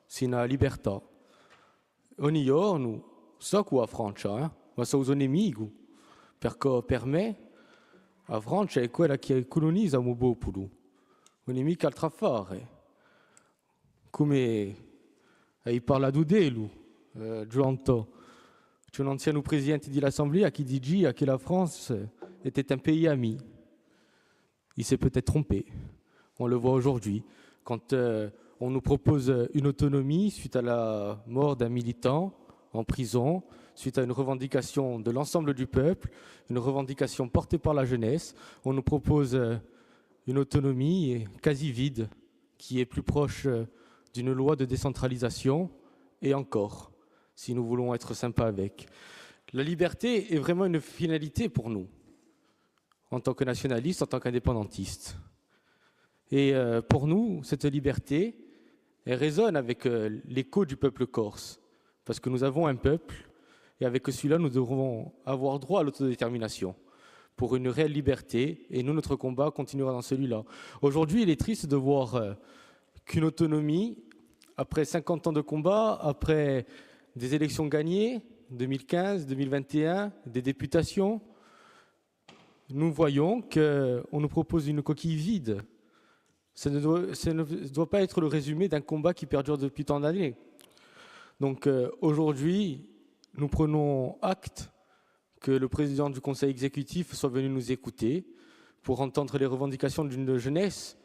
sina libertà. Ogni giorno, so qua a Francia, ma so un nemico, perché per me la Francia è quella che colonizza il mio popolo, non è mica altro a fare. Come hai parlato d'Elu, Giovanto, c'è un ancien président de l'Assemblée qui dit que la France était un pays ami. Il s'est peut-être trompé. On le voit aujourd'hui, quand on nous propose une autonomie suite à la mort d'un militant en prison, suite à une revendication de l'ensemble du peuple, une revendication portée par la jeunesse. On nous propose une autonomie quasi vide, qui est plus proche d'une loi de décentralisation, et encore, si nous voulons être sympas avec. La liberté est vraiment une finalité pour nous, en tant que nationalistes, en tant qu'indépendantistes. Et pour nous, cette liberté, elle résonne avec l'écho du peuple corse, parce que nous avons un peuple, et avec celui-là, nous devrons avoir droit à l'autodétermination, pour une réelle liberté, et nous, notre combat continuera dans celui-là. Aujourd'hui, il est triste de voir qu'une autonomie, après 50 ans de combat, après des élections gagnées, 2015, 2021, des députations, nous voyons qu'on nous propose une coquille vide. Ça ne doit pas être le résumé d'un combat qui perdure depuis tant d'années. Donc aujourd'hui, nous prenons acte que le président du Conseil exécutif soit venu nous écouter pour entendre les revendications d'une jeunesse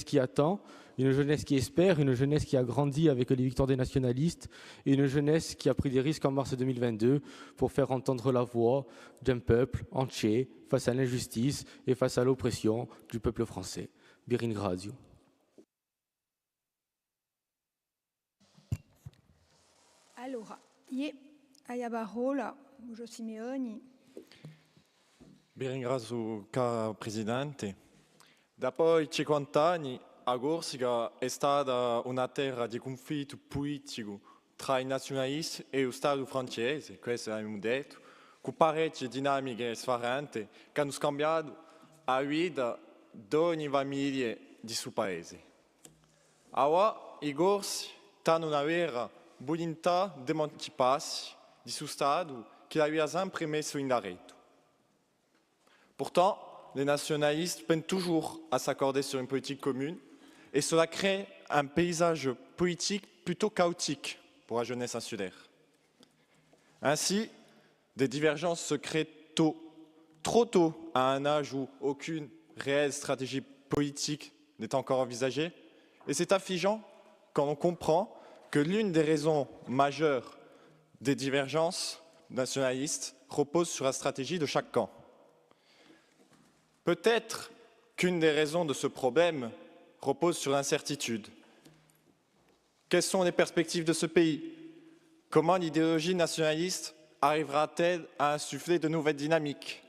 qui attend, une jeunesse qui espère, une jeunesse qui a grandi avec les victoires des nationalistes et une jeunesse qui a pris des risques en mars 2022 pour faire entendre la voix d'un peuple entier face à l'injustice et face à l'oppression du peuple français. Vi ringrazio. Allora, io hai la parola, Giulio Simeoni. Vi ringrazio, cara Presidente. Dopo 50 anni, a Corsica è stata una terra di conflitto politico tra i nazionalisti e lo Stato francese, questo abbiamo detto, con parecchie dinamiche sfarranti che hanno scambiato la vita di ogni famiglia di questo paese. Ora i corsi hanno una vera volontà di emanciparsi di questo Stato che l'aveva sempre messo in arrêt. Pourtant, les nationalistes peinent toujours à s'accorder sur une politique commune et cela crée un paysage politique plutôt chaotique pour la jeunesse insulaire. Ainsi, des divergences se créent tôt, trop tôt, à un âge où aucune réelle stratégie politique n'est encore envisagée. Et c'est affligeant quand on comprend que l'une des raisons majeures des divergences nationalistes repose sur la stratégie de chaque camp. Peut-être qu'une des raisons de ce problème repose sur l'incertitude. Quelles sont les perspectives de ce pays? Comment l'idéologie nationaliste arrivera-t-elle à insuffler de nouvelles dynamiques?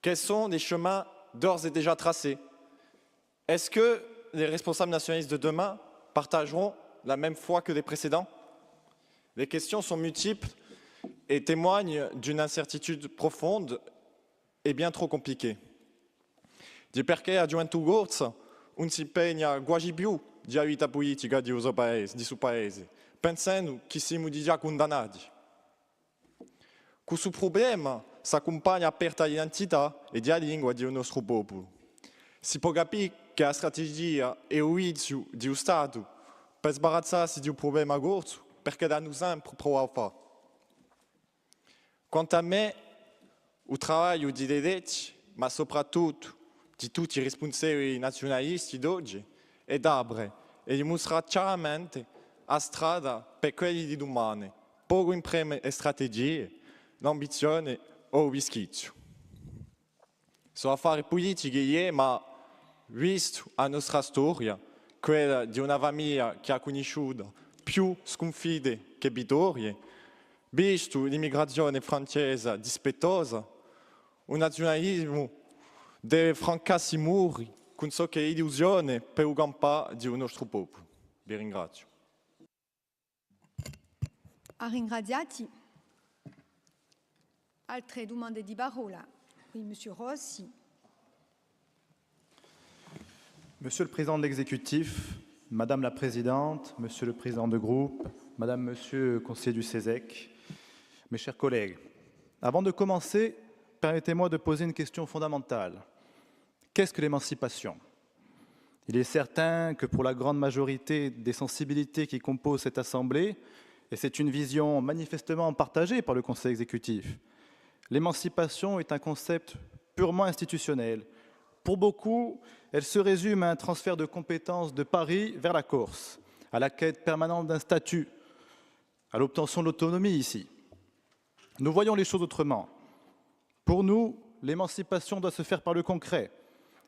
Quels sont les chemins d'ores et déjà tracés? Est-ce que les responsables nationalistes de demain partageront la même foi que les précédents? Les questions sont multiples et témoignent d'une incertitude profonde et bien trop compliquée. Di perché la gioventù corsa non si impegna quasi più di vita politica di suo paese, pensando che siamo già condannati. Questo problema si accompagna a perdita di identità e di lingua del nostro popolo. Si può capire che la strategia è il vizio di un Stato per sbarazzarsi di un problema corso, perché danno sempre prova a fare. Quanto a me, il lavoro di diritti, ma soprattutto di tutti i responsabili nazionalisti d'oggi, è d'apre e dimostra chiaramente la strada per quelli di domani, poco in preme le strategie, l'ambizione o il rischio. Sono affari politici, ma visto la nostra storia, quella di una famiglia che ha conosciuto più sconfitte che vittorie, visto l'immigrazione francese dispettosa, un nazionalismo deve francarsi i muri con ciò che è illusione per il campà del nostro popolo. Vi ringrazio. Ringraziati. Altre domande di parola? Oui, Monsieur Rossi. Monsieur le Président de l'Exécutif, Madame la Présidente, Monsieur le Président de groupe, Madame, Monsieur le Conseiller du CESEC, mes chers collègues, avant de commencer, permettez-moi de poser une question fondamentale. Qu'est-ce que l'émancipation? Il est certain que pour la grande majorité des sensibilités qui composent cette Assemblée, et c'est une vision manifestement partagée par le Conseil exécutif, l'émancipation est un concept purement institutionnel. Pour beaucoup, elle se résume à un transfert de compétences de Paris vers la Corse, à la quête permanente d'un statut, à l'obtention de l'autonomie ici. Nous voyons les choses autrement. Pour nous, l'émancipation doit se faire par le concret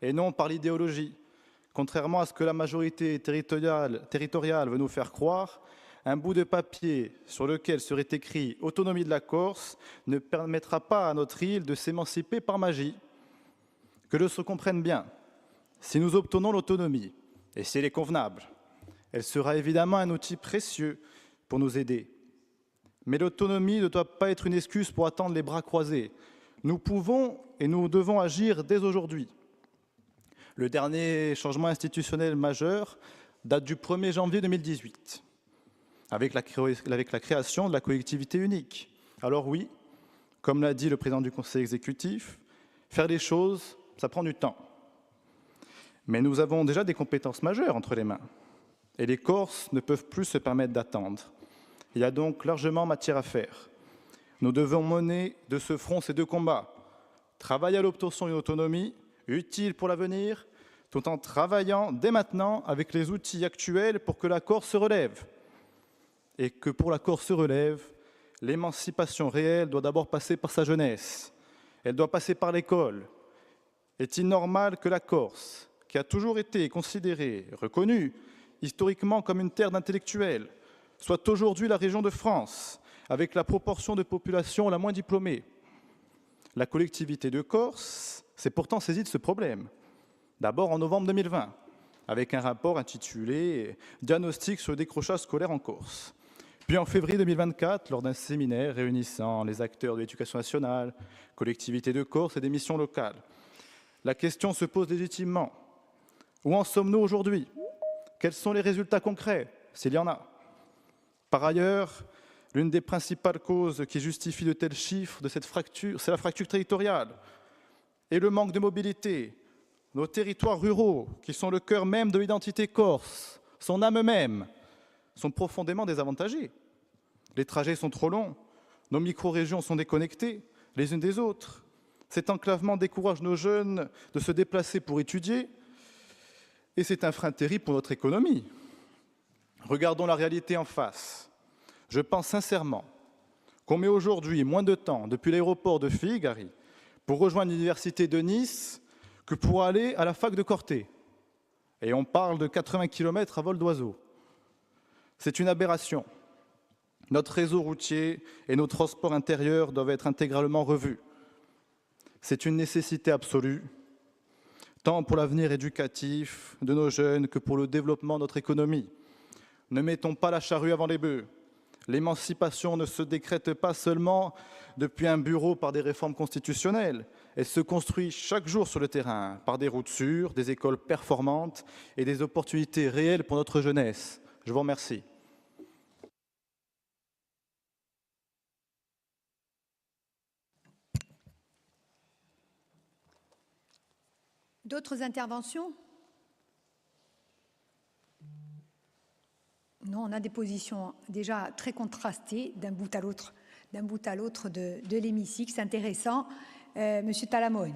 et non par l'idéologie. Contrairement à ce que la majorité territoriale veut nous faire croire, un bout de papier sur lequel serait écrit « Autonomie de la Corse » ne permettra pas à notre île de s'émanciper par magie. Que l'on se comprenne bien, si nous obtenons l'autonomie, et si elle est convenable, elle sera évidemment un outil précieux pour nous aider. Mais l'autonomie ne doit pas être une excuse pour attendre les bras croisés. Nous pouvons et nous devons agir dès aujourd'hui. Le dernier changement institutionnel majeur date du 1er janvier 2018, avec la création de la collectivité unique. Alors oui, comme l'a dit le président du Conseil exécutif, faire les choses, ça prend du temps. Mais nous avons déjà des compétences majeures entre les mains. Et les Corses ne peuvent plus se permettre d'attendre. Il y a donc largement matière à faire. Nous devons mener de ce front ces deux combats. Travailler à l'obtention d'une autonomie utile pour l'avenir, tout en travaillant dès maintenant avec les outils actuels pour que la Corse se relève. Et que pour la Corse se relève, l'émancipation réelle doit d'abord passer par sa jeunesse. Elle doit passer par l'école. Est-il normal que la Corse, qui a toujours été considérée, reconnue, historiquement comme une terre d'intellectuels, soit aujourd'hui la région de France, avec la proportion de population la moins diplômée? La collectivité de Corse s'est pourtant saisie de ce problème. D'abord en novembre 2020, avec un rapport intitulé « Diagnostic sur le décrochage scolaire en Corse ». Puis en février 2024, lors d'un séminaire réunissant les acteurs de l'éducation nationale, collectivités de Corse et des missions locales. La question se pose légitimement. Où en sommes-nous aujourd'hui? Quels sont les résultats concrets, s'il y en a? Par ailleurs, l'une des principales causes qui justifient de tels chiffres de cette fracture, c'est la fracture territoriale et le manque de mobilité. Nos territoires ruraux, qui sont le cœur même de l'identité corse, son âme même, sont profondément désavantagés. Les trajets sont trop longs, nos micro-régions sont déconnectées les unes des autres. Cet enclavement décourage nos jeunes de se déplacer pour étudier et c'est un frein terrible pour notre économie. Regardons la réalité en face. Je pense sincèrement qu'on met aujourd'hui moins de temps depuis l'aéroport de Figari pour rejoindre l'université de Nice que pour aller à la fac de Corté. Et on parle de 80 km à vol d'oiseau. C'est une aberration. Notre réseau routier et nos transports intérieurs doivent être intégralement revus. C'est une nécessité absolue, tant pour l'avenir éducatif de nos jeunes que pour le développement de notre économie. Ne mettons pas la charrue avant les bœufs. L'émancipation ne se décrète pas seulement depuis un bureau par des réformes constitutionnelles. Elle se construit chaque jour sur le terrain par des routes sûres, des écoles performantes et des opportunités réelles pour notre jeunesse. Je vous remercie. D'autres interventions? Non, on a des positions déjà très contrastées d'un bout à l'autre de l'hémicycle. C'est intéressant. Monsieur Talamone.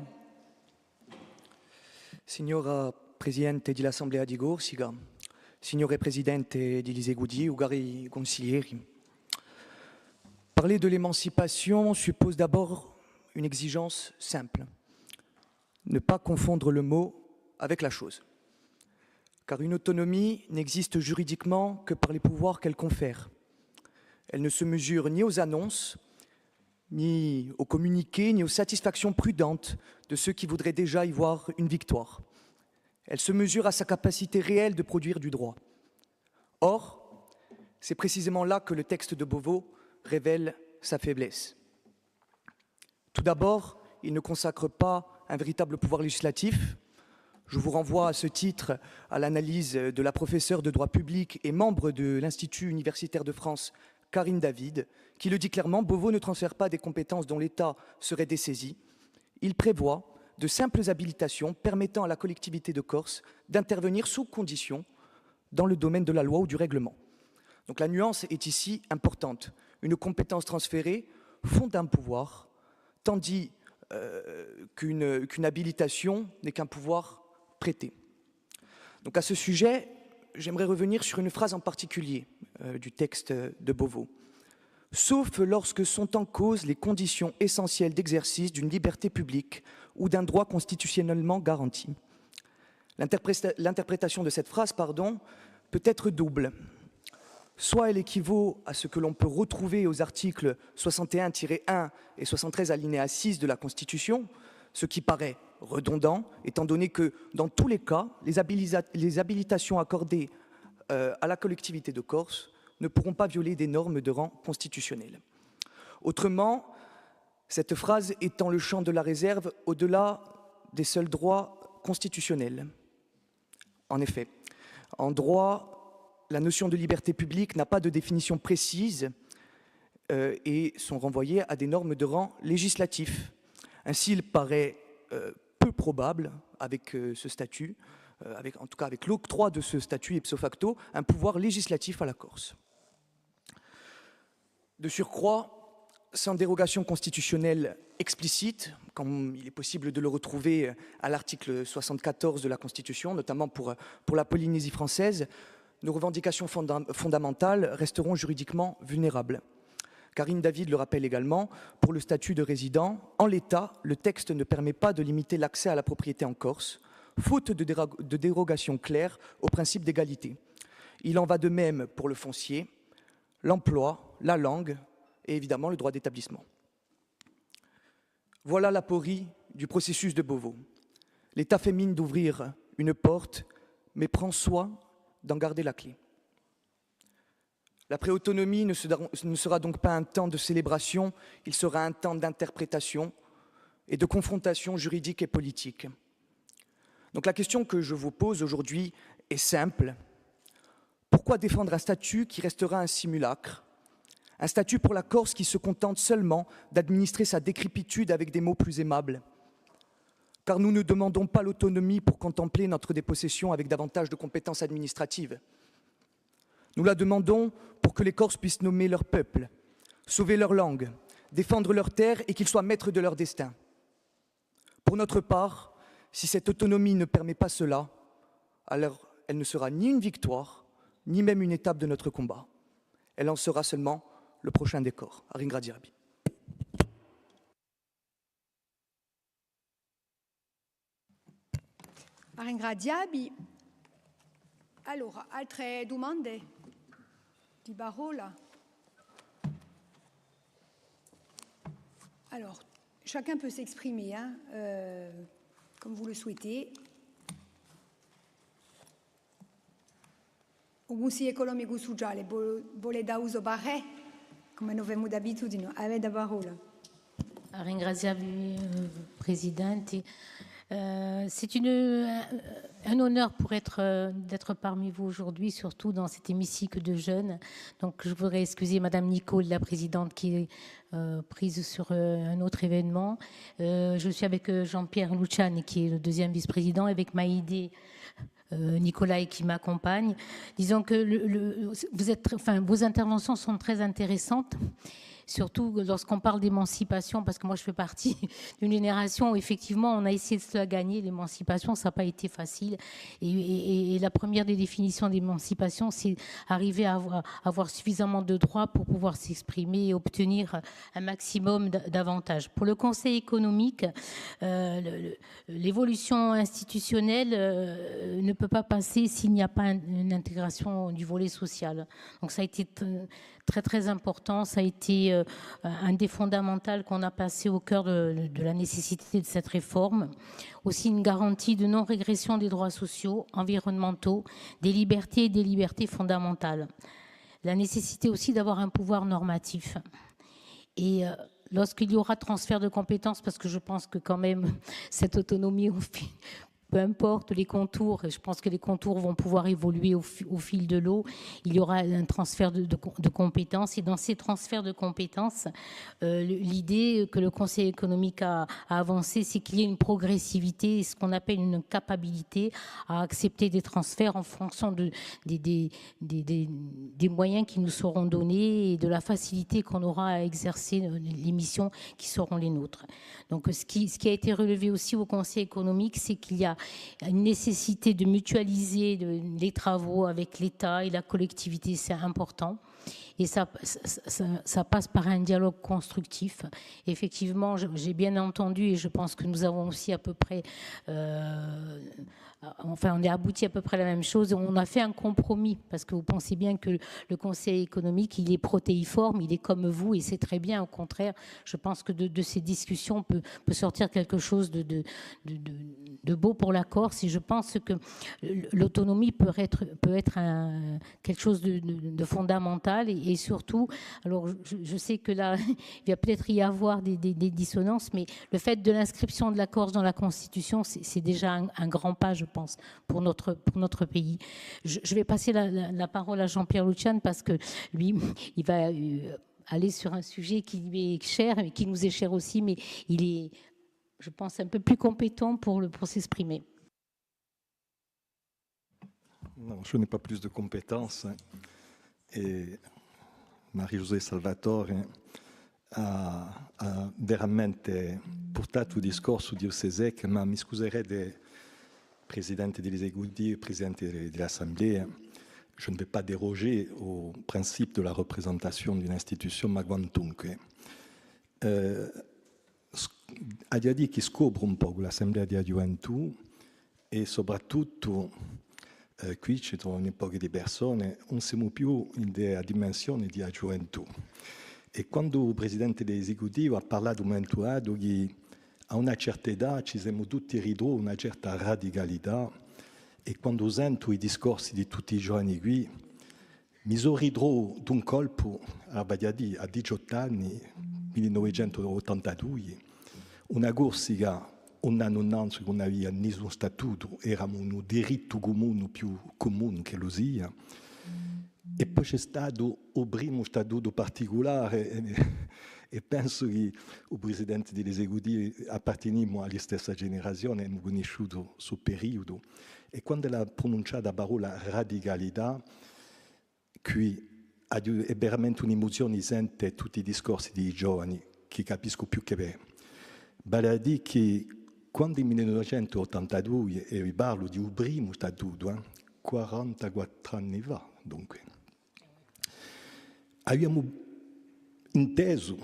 Signora Presidente dell'Assemblea di Corsica, Signore Presidente di Lisegudi, ugari consiglieri. Parler de l'émancipation suppose d'abord une exigence simple. Ne pas confondre le mot avec la chose. Car une autonomie n'existe juridiquement que par les pouvoirs qu'elle confère. Elle ne se mesure ni aux annonces, ni aux communiqués, ni aux satisfactions prudentes de ceux qui voudraient déjà y voir une victoire. Elle se mesure à sa capacité réelle de produire du droit. Or, c'est précisément là que le texte de Beauvau révèle sa faiblesse. Tout d'abord, il ne consacre pas un véritable pouvoir législatif, Je vous renvoie à ce titre à l'analyse de la professeure de droit public et membre de l'Institut universitaire de France, Karine David, qui le dit clairement, Beauvau ne transfère pas des compétences dont l'État serait dessaisi. Il prévoit de simples habilitations permettant à la collectivité de Corse d'intervenir sous condition dans le domaine de la loi ou du règlement. Donc la nuance est ici importante. Une compétence transférée fonde un pouvoir, tandis qu'une habilitation n'est qu'un pouvoir prêté. Donc à ce sujet, j'aimerais revenir sur une phrase en particulier du texte de Beauvau. Sauf lorsque sont en cause les conditions essentielles d'exercice d'une liberté publique ou d'un droit constitutionnellement garanti. L'interprétation de cette phrase, peut être double. Soit elle équivaut à ce que l'on peut retrouver aux articles 61-1 et 73 alinéa 6 de la Constitution, ce qui paraît redondant, étant donné que, dans tous les cas, les habilitations accordées à la collectivité de Corse ne pourront pas violer des normes de rang constitutionnel. Autrement, cette phrase étend le champ de la réserve au-delà des seuls droits constitutionnels. En effet, en droit, la notion de liberté publique n'a pas de définition précise et sont renvoyées à des normes de rang législatif. Ainsi, il paraît peu probable, avec ce statut, en tout cas avec l'octroi de ce statut ipso facto, un pouvoir législatif à la Corse. De surcroît, sans dérogation constitutionnelle explicite, comme il est possible de le retrouver à l'article 74 de la Constitution, notamment pour la Polynésie française, nos revendications fondamentales resteront juridiquement vulnérables. Karine David le rappelle également, pour le statut de résident, en l'état, le texte ne permet pas de limiter l'accès à la propriété en Corse, faute de dérogation claire au principe d'égalité. Il en va de même pour le foncier, l'emploi, la langue et évidemment le droit d'établissement. Voilà l'aporie du processus de Beauvau. L'État fait mine d'ouvrir une porte, mais prend soin d'en garder la clé. La préautonomie ne sera donc pas un temps de célébration, il sera un temps d'interprétation et de confrontation juridique et politique. Donc la question que je vous pose aujourd'hui est simple. Pourquoi défendre un statut qui restera un simulacre? Un statut pour la Corse qui se contente seulement d'administrer sa décrépitude avec des mots plus aimables. Car nous ne demandons pas l'autonomie pour contempler notre dépossession avec davantage de compétences administratives. Nous la demandons pour que les Corses puissent nommer leur peuple, sauver leur langue, défendre leurs terres et qu'ils soient maîtres de leur destin. Pour notre part, si cette autonomie ne permet pas cela, alors elle ne sera ni une victoire, ni même une étape de notre combat. Elle en sera seulement le prochain décor. A ringraziarvi. A ringraziarvi. Allora, altre domande di parola? Alors, chacun peut s'exprimer, comme vous le souhaitez. O Consiglio Economico e Sociale vuole da uso barre, come noi abbiamo d'abitudine, avete la parola. Ringraziarvi, Presidente. C'est un honneur pour d'être parmi vous aujourd'hui, surtout dans cet hémicycle de jeunes. Donc, je voudrais excuser Madame Nicole, la présidente, qui est prise sur un autre événement. Je suis avec Jean-Pierre Luciani, qui est le deuxième vice-président, avec Maïdé Nicolai qui m'accompagne. Disons que vos interventions sont très intéressantes. Surtout lorsqu'on parle d'émancipation, parce que moi je fais partie d'une génération où effectivement on a essayé de se la gagner, l'émancipation, ça n'a pas été facile. Et la première des définitions d'émancipation, c'est arriver à avoir suffisamment de droits pour pouvoir s'exprimer et obtenir un maximum d'avantages. Pour le Conseil économique, l'évolution institutionnelle ne peut pas passer s'il n'y a pas une intégration du volet social. Donc ça a été très très important, ça a été un des fondamentaux qu'on a passé au cœur de la nécessité de cette réforme. Aussi une garantie de non-régression des droits sociaux, environnementaux, des libertés fondamentales. La nécessité aussi d'avoir un pouvoir normatif. Et lorsqu'il y aura transfert de compétences, parce que je pense que quand même cette autonomie peu importe les contours, et je pense que les contours vont pouvoir évoluer au fil de l'eau, il y aura un transfert de compétences. Et dans ces transferts de compétences, l'idée que le Conseil économique a avancée, c'est qu'il y ait une progressivité, ce qu'on appelle une capacité à accepter des transferts en fonction des moyens qui nous seront donnés et de la facilité qu'on aura à exercer les missions qui seront les nôtres. Donc ce qui a été relevé aussi au Conseil économique, c'est qu'il y a une nécessité de mutualiser les travaux avec l'État et la collectivité, c'est important. Et ça passe par un dialogue constructif. Effectivement, j'ai bien entendu et je pense que nous avons aussi à peu près... on est abouti à peu près à la même chose. On a fait un compromis parce que vous pensez bien que le Conseil économique, il est protéiforme, il est comme vous et c'est très bien. Au contraire, je pense que de ces discussions peut sortir quelque chose de beau pour la Corse. Et je pense que l'autonomie peut être quelque chose de fondamental et surtout, alors je sais que là, il va peut-être y avoir des dissonances, mais le fait de l'inscription de la Corse dans la Constitution, c'est déjà un grand pas, je pense, pour notre pays. Je vais passer la parole à Jean-Pierre Lucian parce que lui, il va aller sur un sujet qui lui est cher et qui nous est cher aussi, mais il est, je pense, un peu plus compétent pour s'exprimer. Non, je n'ai pas plus de compétences. E Maria-José Salvatore ha veramente portato il discorso di Osesec, ma mi scuserei del Presidente dell'Esecutivo e Presidente dell'Assemblée. Je ne vais pas déroger au principe de la représentation d'une institution, ma quantunque. Ha detto che scopro un po' l'Assemblea di Gioventù e soprattutto qui ci sono un po' di persone, non siamo più nella dimensione di gioventù. E quando il Presidente dell'Esecutivo ha parlato un momento che a una certa età ci siamo tutti ridò una certa radicalità e quando sento i discorsi di tutti i giovani qui mi sono ridò d'un colpo a 18 anni, 1982, una corsica un anno innanzi che non aveva nessun statuto, eravamo un diritto comune più comune che lo sia. E poi c'è stato il primo statuto particolare e penso che il Presidente dell'Esecutivo apparteniamo alla stessa generazione, abbiamo conosciuto questo periodo. E quando ha pronunciato la parola radicalità, qui è veramente un'emozione, sente tutti i discorsi dei giovani, che capisco più che me. Vale a dire che quando nel 1982, e vi parlo di un primo statuto, 44 anni fa, dunque, abbiamo inteso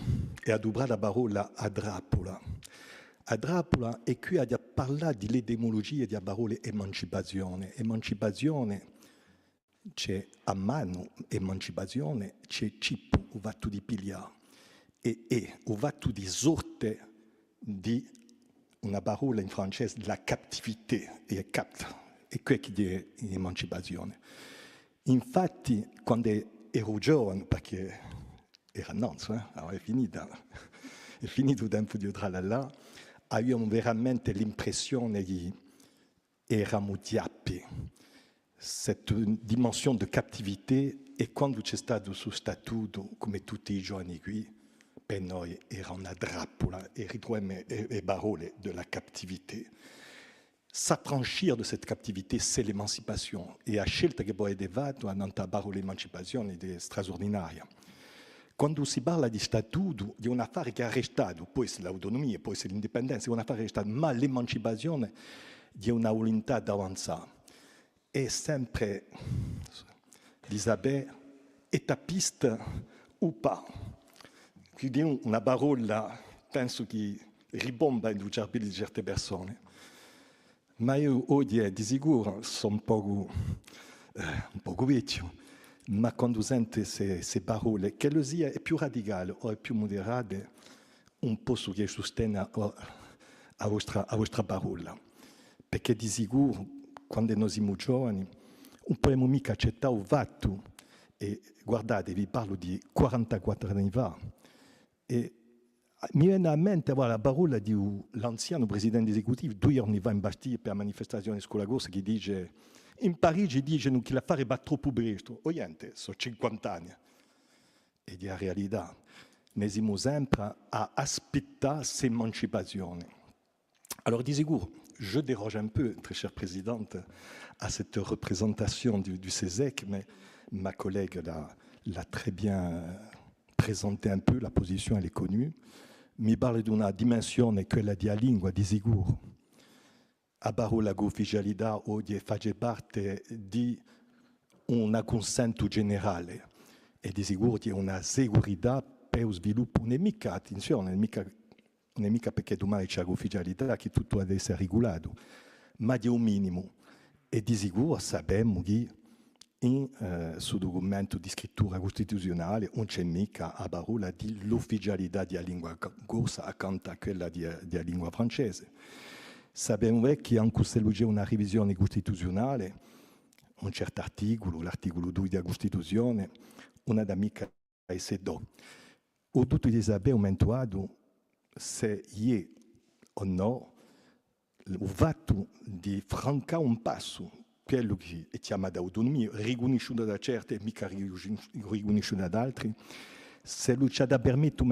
e adoprato la parola adrapola. Adrapola è qui a parlare dell'etimologia della parola emancipazione. Emancipazione c'è a mano, emancipazione c'è cippo, o vatto di pigliare, e o vatto di sorte di una parola in francese, la captività, e qui è l'emancipazione. Infatti, quando ero giovane, perché era nonzo, allora è finito il tempo di tralala, avevamo veramente l'impressione che eravamo diappi, questa dimensione di captività, e quando c'è stato il suo statuto, come tutti i giovani qui, per noi era una drappola e ritroviamo le parole della captività. S'affranchir de cette captivité, c'est l'émancipation. E la scelta che poi è fatta a non parola emancipazione è straordinaria. Quando si parla di statuto, di un affare che è arrestato, poi è l'autonomia, poi è l'indipendenza, è un affare arrestato, ma l'emancipazione di una volontà d'avanzare. È sempre, Elisabeth, etapista o pas. Quindi una parola, penso che ribomba in cervelli di certe persone. Ma io oggi di sicuro sono un poco vecchio, ma quando sento queste parole, che lo sia è più radicale o è più moderate, un po' su che sostiene a vostra parola. Perché di sicuro, quando noi siamo giovani, non possiamo mica accettare il fatto, e guardate, vi parlo di 44 anni fa, e mi viene a mente la parola di l'anziano presidente esecutivo 2 giorni fa in Bastiglia per la manifestazione scolagosa che dice in Parigi dicono che l'affare va troppo presto. Oyente, sono 50 anni. E di la realtà, ne siamo sempre a aspettare questa emancipazione. Alors, di sicuro, je déroge un peu, très chère présidente, à cette représentation du CESEC, mais ma collègue l'a très bien présenté un peu, la position elle est connue. Mi parla di una dimensione, quella della lingua, di sicuro. A parola ufficialità oggi fa parte di un consenso generale e di sicuro di una segurità per lo sviluppo. Non è mica, attenzione, non è mica perché domani c'è l'ufficialità che tutto deve essere regolato, ma di un minimo. E di sicuro sappiamo che in sul documento di scrittura costituzionale non c'è mica la parola di l'ufficialità della lingua corsa accanto a quella della lingua francese. Sappiamo che anche se c'è una revisione costituzionale, un certo articolo, l'articolo 2 della Costituzione, non è mica essere do. O tutto di sapere aumentato se è o no il fatto di francare un passo quello che è chiamato autonomia, riconosciuta da certi e mica riconosciuta da altri, se lui ci ha permesso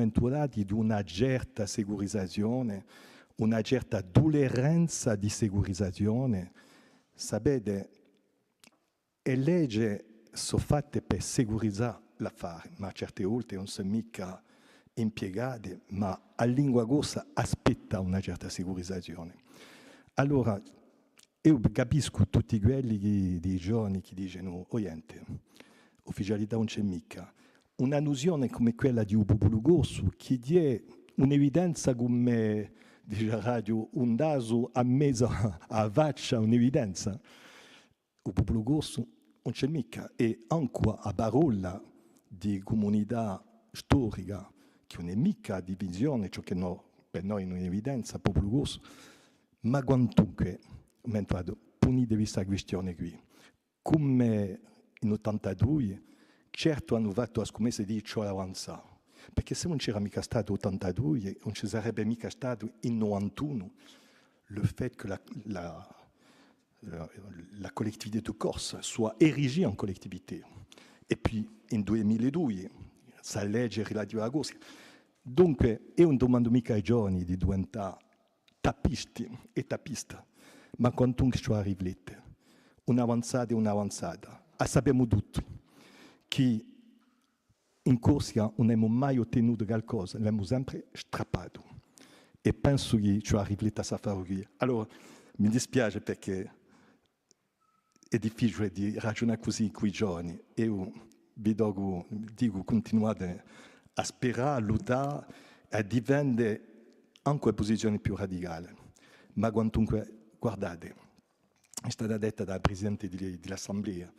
di una certa segurizzazione, una certa tolleranza di segurizzazione, sapete, le leggi sono fatte per segurizzare l'affare, ma a certe volte non sono mica impiegate, ma a lingua corsa aspetta una certa segurizzazione. Allora, io capisco tutti quelli dei giovani che dicono, oyente, ufficialità non c'è mica. Una nozione come quella di un popolo grosso, che è un'evidenza come, dice la radio, un daso a mezzo a faccia, un'evidenza. Un popolo grosso non c'è mica. E anche a parola di comunità storica, che non è mica divisione, ciò che no, per noi non è evidenza, popolo grosso, ma quantunque, punite questa questione qui. Come in 82, certo hanno fatto la scommessa di ciò avanzato, perché se non c'era mica stato 82, non ci sarebbe mica stato in 91 il fatto che la collectivité de Corse soit érigée en collectivité. E poi in 2002, la legge relativa alla Corsica. Dunque, io non domando mica ai giovani di diventare tappisti e tappista, ma quantunque ci riflette, un'avanzata è un'avanzata. Sappiamo tutti che in Corsica non abbiamo mai ottenuto qualcosa, l'abbiamo sempre strappato. E penso che ci rifletta a fare qui. Allora, mi dispiace perché è difficile di ragionare così con i giovani. Io vi dico, continuate a sperare, a lottare, a diventare anche posizioni più radicali. Ma quantunque, guardate, è stata detta dal Presidente dell'Assemblea,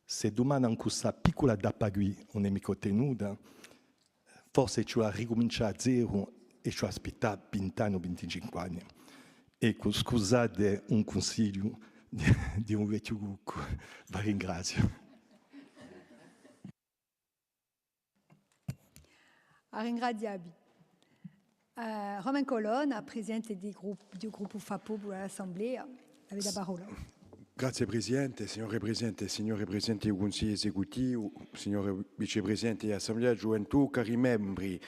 se domani anche questa piccola tappa qui non è mica ottenuta, forse ci va a ricominciare a zero e ci va a aspettare 20 anni o 25 anni. Ecco, scusate un consiglio di un vecchio cucco. Vi ringrazio. Ringraziabi. Romain Colonna, presidente du gruppo FAPO all'Assemblea, avete la parola. Grazie Presidente, signore Presidente del Consiglio Esecutivo, signore Vicepresidente dell'Assemblea della Gioventù, cari membri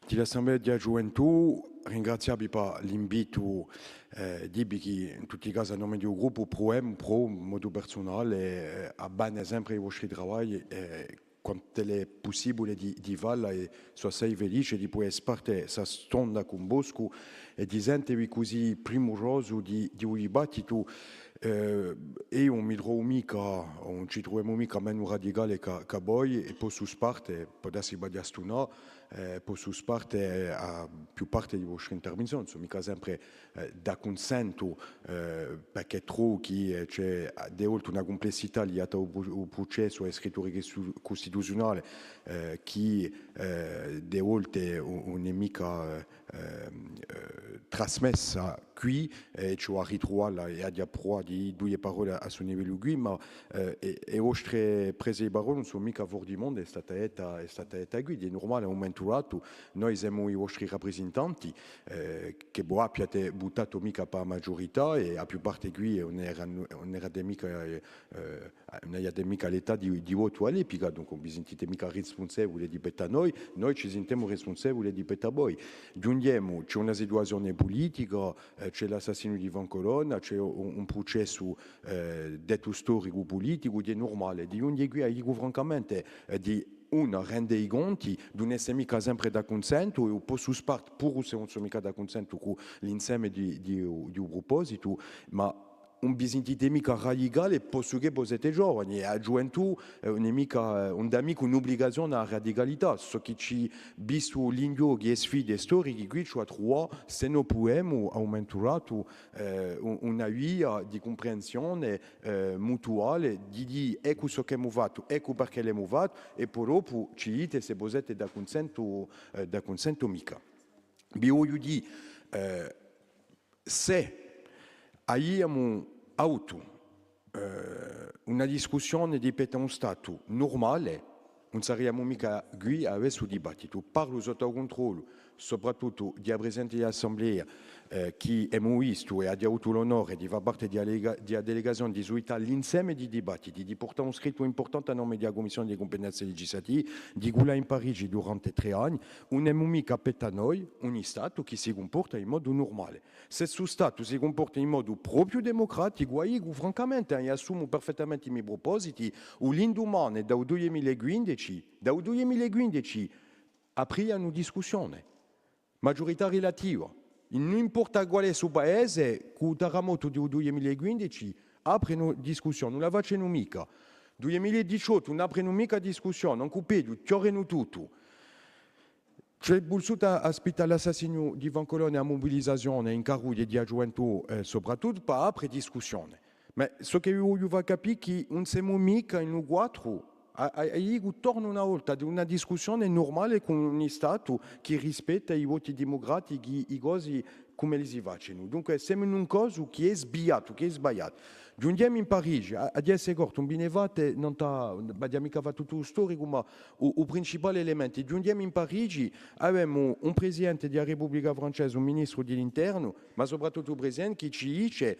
dell'Assemblea della Gioventù, ringraziabi per l'invito di che in tutti i casi a nome del gruppo pro in modo personale a bene sempre i vostri lavori quanto è possibile di valla e sono sei felice di poter essere parte questa stonda con Bosco e di sentirvi così primoroso di un dibattito e non mi trovo mica, non ci troviamo mica meno radicale che voi e posso parte, può essere sbagliato no, posso parte a più parte di vostre intervenzioni, sono mica sempre da consento perché trovo che c'è di oltre una complessità legata al processo e scrittura costituzionale che di oltre non è mica trasmessa qui e ci ho ritrovato e a pro di due parole a suo livello qui, ma e vostre prese di parole non sono mica fuori di mondo, è stata qui, è normale, è un momento dato, noi siamo i vostri rappresentanti, che voi abbiate buttato mica per la maggiorità e a più parte qui non era mica l'età di voto all'epoca, dunque non vi sentite mica responsabili di per noi ci sentiamo responsabili di per voi. Giungiamo, c'è una situazione politica, c'è l'assassinio di Van Colonna, c'è un processo detto storico politico, è normale. Di ogni qui, io francamente, di una rende i conti, non è mica sempre da consento, e posso spart pur se non sono mica da consento con l'insieme di un proposito, ma un bisentite mica radicale, posso che voi siete giovani, e a gioventù non è mica un'obbligazione alla radicalità, so che ci visto l'inghioghi e sfide storiche, qui ci troviamo, se non possiamo aumentare una via di comprensione mutuale, di dire ecco ciò che abbiamo fatto, ecco perché l'abbiamo fatto, e poi dopo ci dite se voi siete da consento mica. Vi voglio dire, se abbiamo avuto una discussione di per un Stato normale, non saremmo mica qui a avere questo dibattito. Parlo sotto controllo, soprattutto di presidente dell'Assemblea che abbiamo visto e ha avuto l'onore di far parte della delegazione di Suita l'insieme di dibattiti, di portare un scritto importante a nome della Commissione di competenze legislative, di quella in Parigi durante 3 anni, non abbiamo mica per noi un Stato che si comporta in modo normale. Se questo Stato si comporta in modo proprio democratico, io francamente assumo perfettamente i miei propositi, l'indomani dal 2015 aprì una discussione, maggiorità relativa. Non importa quale sia il paese, con il terremoto del 2015 apre una discussione, non la facciamo mica. 2018 non apre mica discussione, non capiamo, chiorano tutto. C'è bolsuto aspetta l'assassinio di Van Colonna a mobilizzazione in Caruglia di gioventù, soprattutto per apre discussione. Ma so che io voglio capire è che non siamo mica in un quattro. Io torno una volta ad una discussione normale con un Stato che rispetta i voti democratici, i cose come li si facciano. Dunque siamo in un caso che è sbagliato, Giungiamo in Parigi, a essere corto, un binevate non abbiamo mica fatto tutto storico, ma il principale elemento. Giungiamo in Parigi, abbiamo un presidente della Repubblica Francese, un ministro dell'Interno, ma soprattutto un presidente che ci dice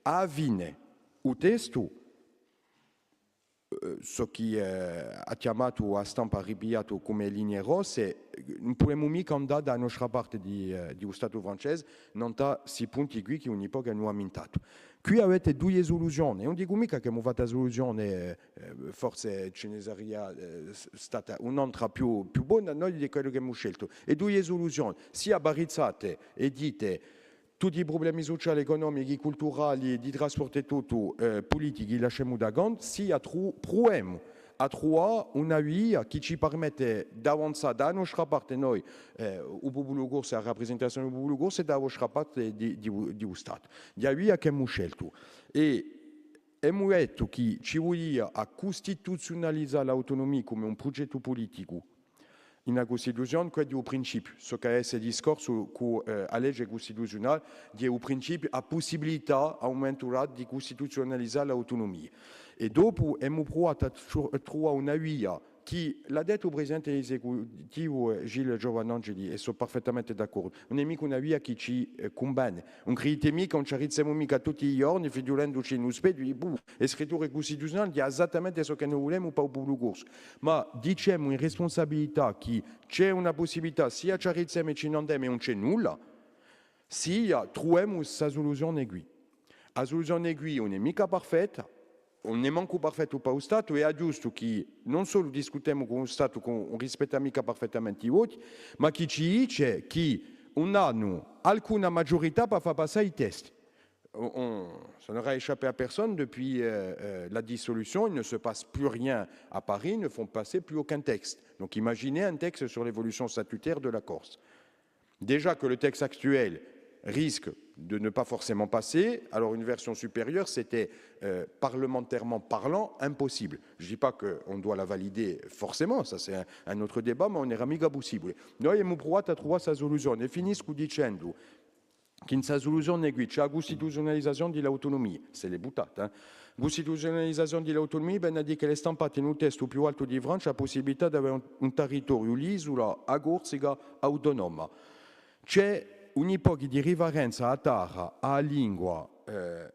a fine il testo, so che ha chiamato a stampa ripiato come linee rosse, non possiamo mica andare da nostra parte di Stato francese, non da si punti qui che ogni poco hanno aumentato. Qui avete due soluzioni, non dico mica che abbiamo fatto la soluzione, forse ce ne sarebbe stata un'altra più buona, noi di quello che abbiamo scelto. E due soluzioni, sia barizzate e dite tutti i problemi sociali, economici, culturali, di trasporto e tutto, politici, lasciamo da gant, sia proviamo a trovare una via che ci permette di avanzare da nostra parte noi, il popolo corso, la rappresentazione del popolo corso, e da vostra parte di Stato. Di la via che abbiamo scelto. E abbiamo detto che ci vogliamo a costituzionalizzare l'autonomia come un progetto politico in una Costituzione, questo è il principio. So che è il discorso con la legge costituzionale, è il principio, la possibilità aumentata di costituzionalizzare l'autonomia. E dopo abbiamo provato a trovare una via che l'ha detto il presidente esecutivo Gilles Giovannangeli, e sono perfettamente d'accordo. Non è mica una via che ci conviene. Non credete mica, non ci arriviamo mica tutti i giorni, fidulandoci in un specchio, e scrittura costituzionale è esattamente ciò che noi vogliamo per il popolo corso. Ma diciamo in responsabilità che c'è una possibilità, sia ci arriviamo e ci non andiamo e non c'è nulla, sia troviamo questa soluzione qui. La soluzione qui non è mica perfetta, non è manco perfetto per lo Stato, e è giusto che non solo discutiamo con lo Stato che non rispetta mica perfettamente i voti, ma che ci dice che non hanno alcuna maggiorità per far passare i test. Ça n'aura échappé à personne depuis la dissolution, il ne se passe plus rien à Paris, ils ne font passer plus aucun texte. Donc imaginez un texte sur l'évolution statutaire de la Corse. Déjà que le texte actuel risque de ne pas forcément passer. Alors une version supérieure, c'était parlementairement parlant impossible. Je ne dis pas qu'on doit la valider forcément, ça c'est un autre débat, ma on era mica possibile. Noi abbiamo provato a trovare questa soluzione e finisco dicendo che in questa soluzione qui c'è la costituzionalizzazione dell'autonomia, se l'è buttata. Costituzionalizzazione dell'autonomia, ben a dire che le stampate in un testo più alto di Francia la possibilità di avere un territorio, l'isola a Corsica autonoma. C'è un'ipotesi di rivarenza a terra, a lingua,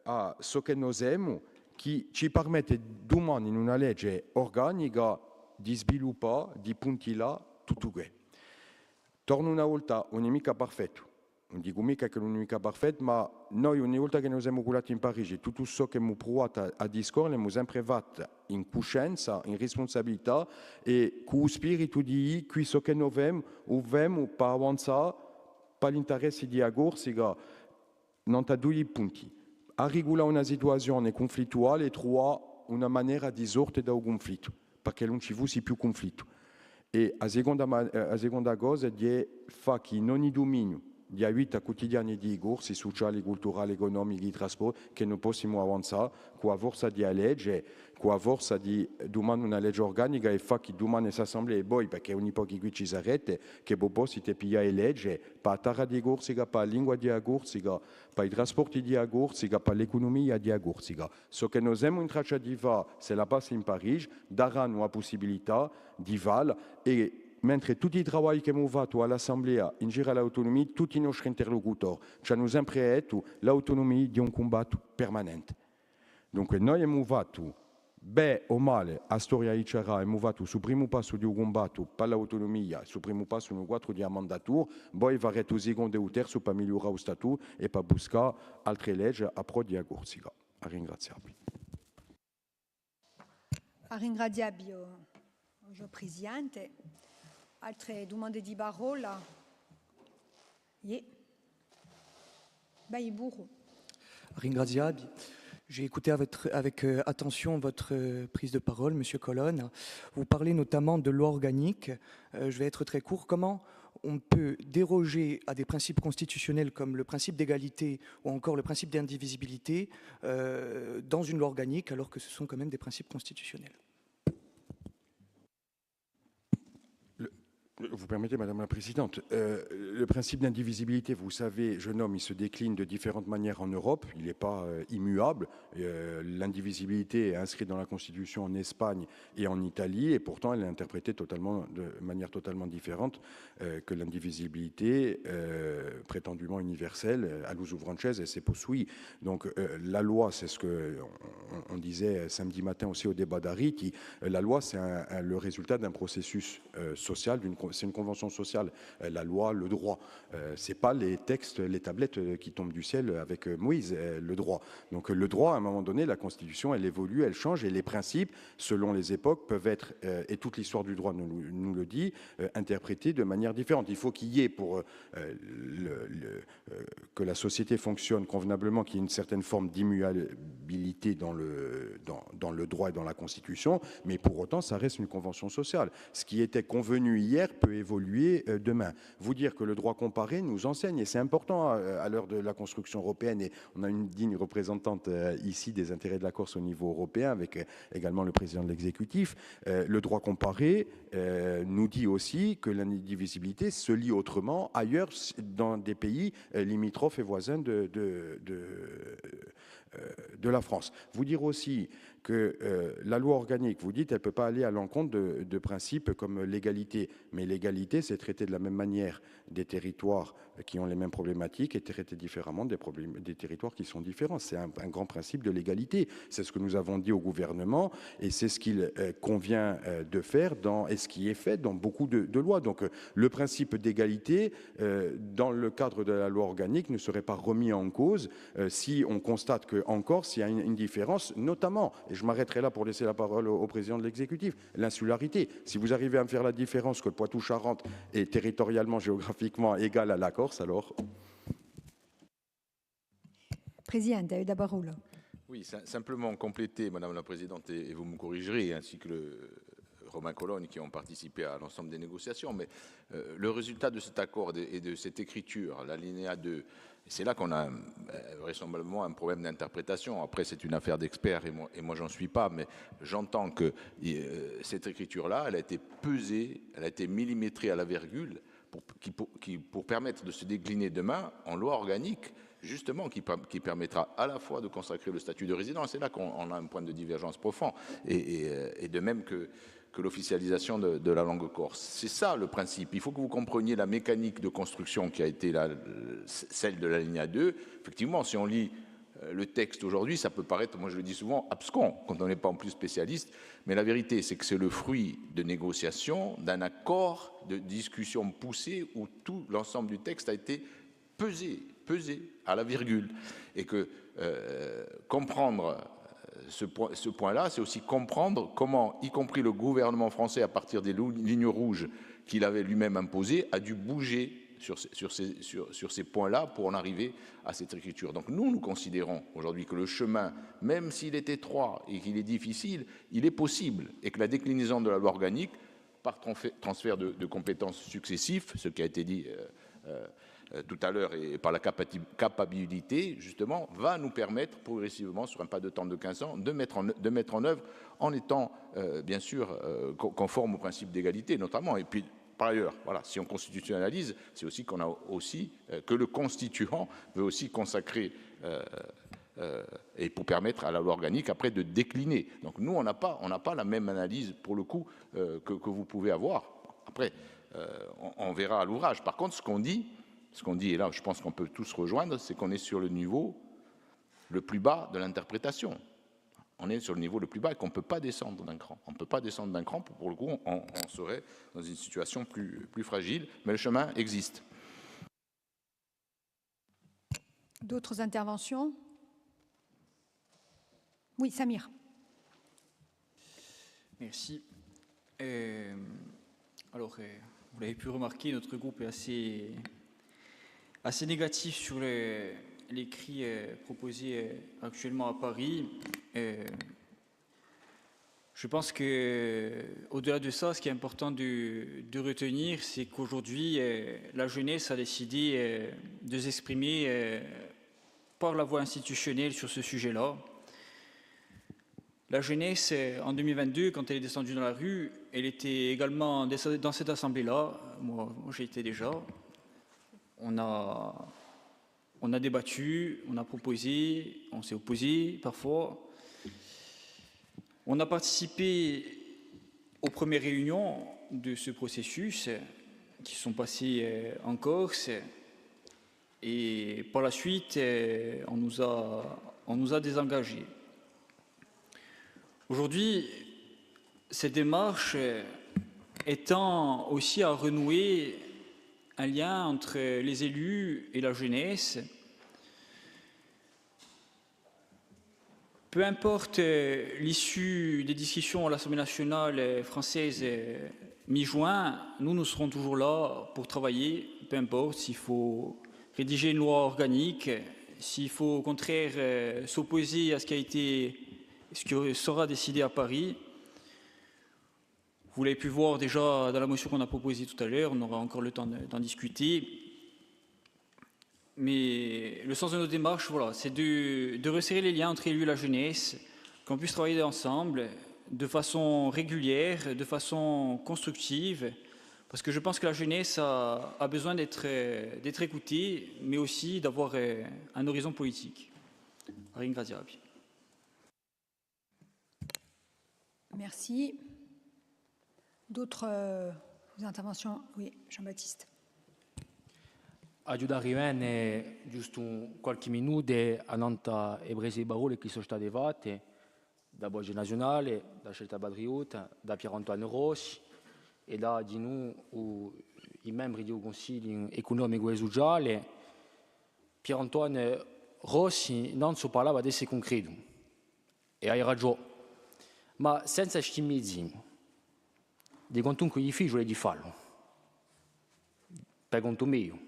a so che noi siamo, che ci permette domani in una legge organica di sviluppare, di puntare tutto questo. Torno una volta, non è mica perfetto. Non dico mica che non è mica perfetto, ma noi ogni volta che noi siamo curati in Parigi, tutto ciò che abbiamo provato a discorrere, abbiamo sempre fatto in coscienza, in responsabilità e con lo spirito di quello che noi abbiamo per avanzare per l'interesse di Corsica, non ha due punti. A regolare una situazione conflittuale e trovare una maniera di sorte dal conflitto, perché non ci fosse più conflitto. E la seconda cosa è fare che in ogni dominio di vita quotidiana di corsi sociali, culturali, economici, di trasporto, che non possiamo avanzare con la forza di legge, con la forza di domani una legge organica e fare che domani l'assemblea e poi, perché ogni po' che qui ci si arrête, che poi si te piglia le leggi, per la terra di Corsica, per la lingua di Corsica, per i trasporti di Corsica, per l'economia di Corsica. So che noi siamo in traccia di fare, se la passe in Parigi, daranno la possibilità di fare e mentre tutti i lavori che abbiamo fatto all'Assemblea in giro all'autonomia, tutti i nostri interlocutori ci hanno sempre detto l'autonomia di un combatto permanente. Dunque noi abbiamo fatto, bene o male, a storia di Cerra, abbiamo fatto sul primo passo di un combatto per l'autonomia, sul primo passo in 4 di mandatura, poi varrà il secondo e il terzo per migliorare il statuto e per buscare altre leggi a pro di Corsica. A ringraziarvi. A ringraziarvi, Presidente. Altre domande di parola? Ringraziabi. J'ai écouté avec attention votre prise de parole, Monsieur Colonne. Vous parlez notamment de loi organique. Je vais être très court. Comment on peut déroger à des principes constitutionnels comme le principe d'égalité ou encore le principe d'indivisibilité dans une loi organique alors que ce sont quand même des principes constitutionnels? Vous permettez, Madame la Présidente, le principe d'indivisibilité, vous savez, jeune homme, il se décline de différentes manières en Europe, il n'est pas immuable. L'indivisibilité est inscrite dans la Constitution en Espagne et en Italie, et pourtant elle est interprétée de manière totalement différente que l'indivisibilité prétendument universelle à l'uso française, et c'est possible. Donc la loi, c'est ce qu'on disait samedi matin aussi au débat d'Ariti, la loi c'est le résultat d'un processus social, c'est une convention sociale, la loi, le droit. C'est pas les textes, les tablettes qui tombent du ciel avec Moïse, le droit. Donc le droit, à un moment donné, la Constitution, elle évolue, elle change, et les principes, selon les époques, peuvent être, et toute l'histoire du droit nous le dit, interprétés de manière différente. Il faut qu'il y ait, pour que la société fonctionne convenablement, qu'il y ait une certaine forme d'immuabilité dans le droit et dans la Constitution, mais pour autant, ça reste une convention sociale. Ce qui était convenu hier peut évoluer demain. Vous dire que le droit comparé nous enseigne, et c'est important à l'heure de la construction européenne, et on a une digne représentante ici des intérêts de la Corse au niveau européen, avec également le président de l'exécutif, le droit comparé nous dit aussi que l'indivisibilité se lie autrement ailleurs dans des pays limitrophes et voisins de la France. Vous dire aussi que la loi organique, vous dites, elle ne peut pas aller à l'encontre de principes comme l'égalité. Mais l'égalité, c'est traiter de la même manière des territoires qui ont les mêmes problématiques et traiter différemment des territoires qui sont différents. C'est un grand principe de l'égalité. C'est ce que nous avons dit au gouvernement et c'est ce qu'il convient de faire et ce qui est fait dans beaucoup de lois. Donc le principe d'égalité, dans le cadre de la loi organique, ne serait pas remis en cause si on constate qu'en Corse, il y a une différence, notamment, et je m'arrêterai là pour laisser la parole au président de l'exécutif, l'insularité. Si vous arrivez à me faire la différence que le Poitou-Charentes est territorialement, géographiquement égal à la Corse, alors... Président, d'abord. Oui, simplement compléter, Madame la Présidente, et vous me corrigerez, ainsi que le Romain Cologne qui ont participé à l'ensemble des négociations, mais le résultat de cet accord et de cette écriture, l'alinéa 2, c'est là qu'on a vraisemblablement un problème d'interprétation. Après, c'est une affaire d'experts et moi j'en suis pas, mais j'entends que cette écriture-là, elle a été pesée, elle a été millimétrée à la virgule pour permettre de se décliner demain en loi organique, justement, qui permettra à la fois de consacrer le statut de résident, c'est là qu'on a un point de divergence profond, et de même que l'officialisation de la langue corse. C'est ça le principe. Il faut que vous compreniez la mécanique de construction qui a été celle de la ligne 2. Effectivement, si on lit le texte aujourd'hui, ça peut paraître, moi je le dis souvent, abscon, quand on n'est pas en plus spécialiste, mais la vérité, c'est que c'est le fruit de négociations, d'un accord, de discussions poussées, où tout l'ensemble du texte a été pesé à la virgule. Et que comprendre ce point-là, c'est aussi comprendre comment, y compris le gouvernement français, à partir des lignes rouges qu'il avait lui-même imposées, a dû bouger sur ces points-là pour en arriver à cette écriture. Donc nous considérons aujourd'hui que le chemin, même s'il est étroit et qu'il est difficile, il est possible, et que la déclinaison de la loi organique, par transfert de compétences successifs, ce qui a été dit tout à l'heure, et par la capacité, justement, va nous permettre progressivement, sur un pas de temps de 15 ans, de mettre en œuvre, en étant, bien sûr, conforme au principe d'égalité, notamment. Et puis, par ailleurs, voilà, si on constitutionnalise, c'est aussi qu'on a aussi, que le constituant veut aussi consacrer, et pour permettre à la loi organique, après, de décliner. Donc nous, on n'a pas la même analyse, pour le coup, que vous pouvez avoir. Après, on verra à l'ouvrage. Par contre, ce qu'on dit, et là je pense qu'on peut tous rejoindre, c'est qu'on est sur le niveau le plus bas de l'interprétation. On est sur le niveau le plus bas et qu'on ne peut pas descendre d'un cran. On ne peut pas descendre d'un cran, pour le coup, on serait dans une situation plus fragile, mais le chemin existe. D'autres interventions? Oui, Samir. Merci. Alors, vous l'avez pu remarquer, notre groupe est assez négatif sur les cris proposés actuellement à Paris. Je pense qu'au-delà de ça, ce qui est important de retenir, c'est qu'aujourd'hui, la jeunesse a décidé de s'exprimer par la voie institutionnelle sur ce sujet-là. La jeunesse, en 2022, quand elle est descendue dans la rue, elle était également dans cette assemblée-là. Moi j'y étais déjà. On a débattu, on a proposé, on s'est opposé parfois. On a participé aux premières réunions de ce processus qui sont passées en Corse. Et par la suite, on nous a désengagés. Aujourd'hui, cette démarche étend aussi à renouer un lien entre les élus et la jeunesse. Peu importe l'issue des discussions à l'Assemblée nationale française mi-juin, nous serons toujours là pour travailler, peu importe s'il faut rédiger une loi organique, s'il faut au contraire s'opposer à ce qui sera décidé à Paris. Vous l'avez pu voir déjà dans la motion qu'on a proposée tout à l'heure, on aura encore le temps d'en discuter. Mais le sens de nos démarches, voilà, c'est de resserrer les liens entre élus et la jeunesse, qu'on puisse travailler ensemble de façon régulière, de façon constructive, parce que je pense que la jeunesse a besoin d'être écoutée, mais aussi d'avoir un horizon politique. Ringrazio. Merci. D'autres interventions? Oui, Jean-Baptiste. Aiutare bene giusto qualche minuto a nanta e prese parole che sono state fatte da Voce Nazionale, da Scelta Patriota, da Pier Antoine Rossi e da di noi i membri del Consiglio economico e sociale. Pier Antoine Rossi non si parlava di essere concreto e hai ragione, ma senza sti mezzi di quantunque difficile di farlo per conto mio.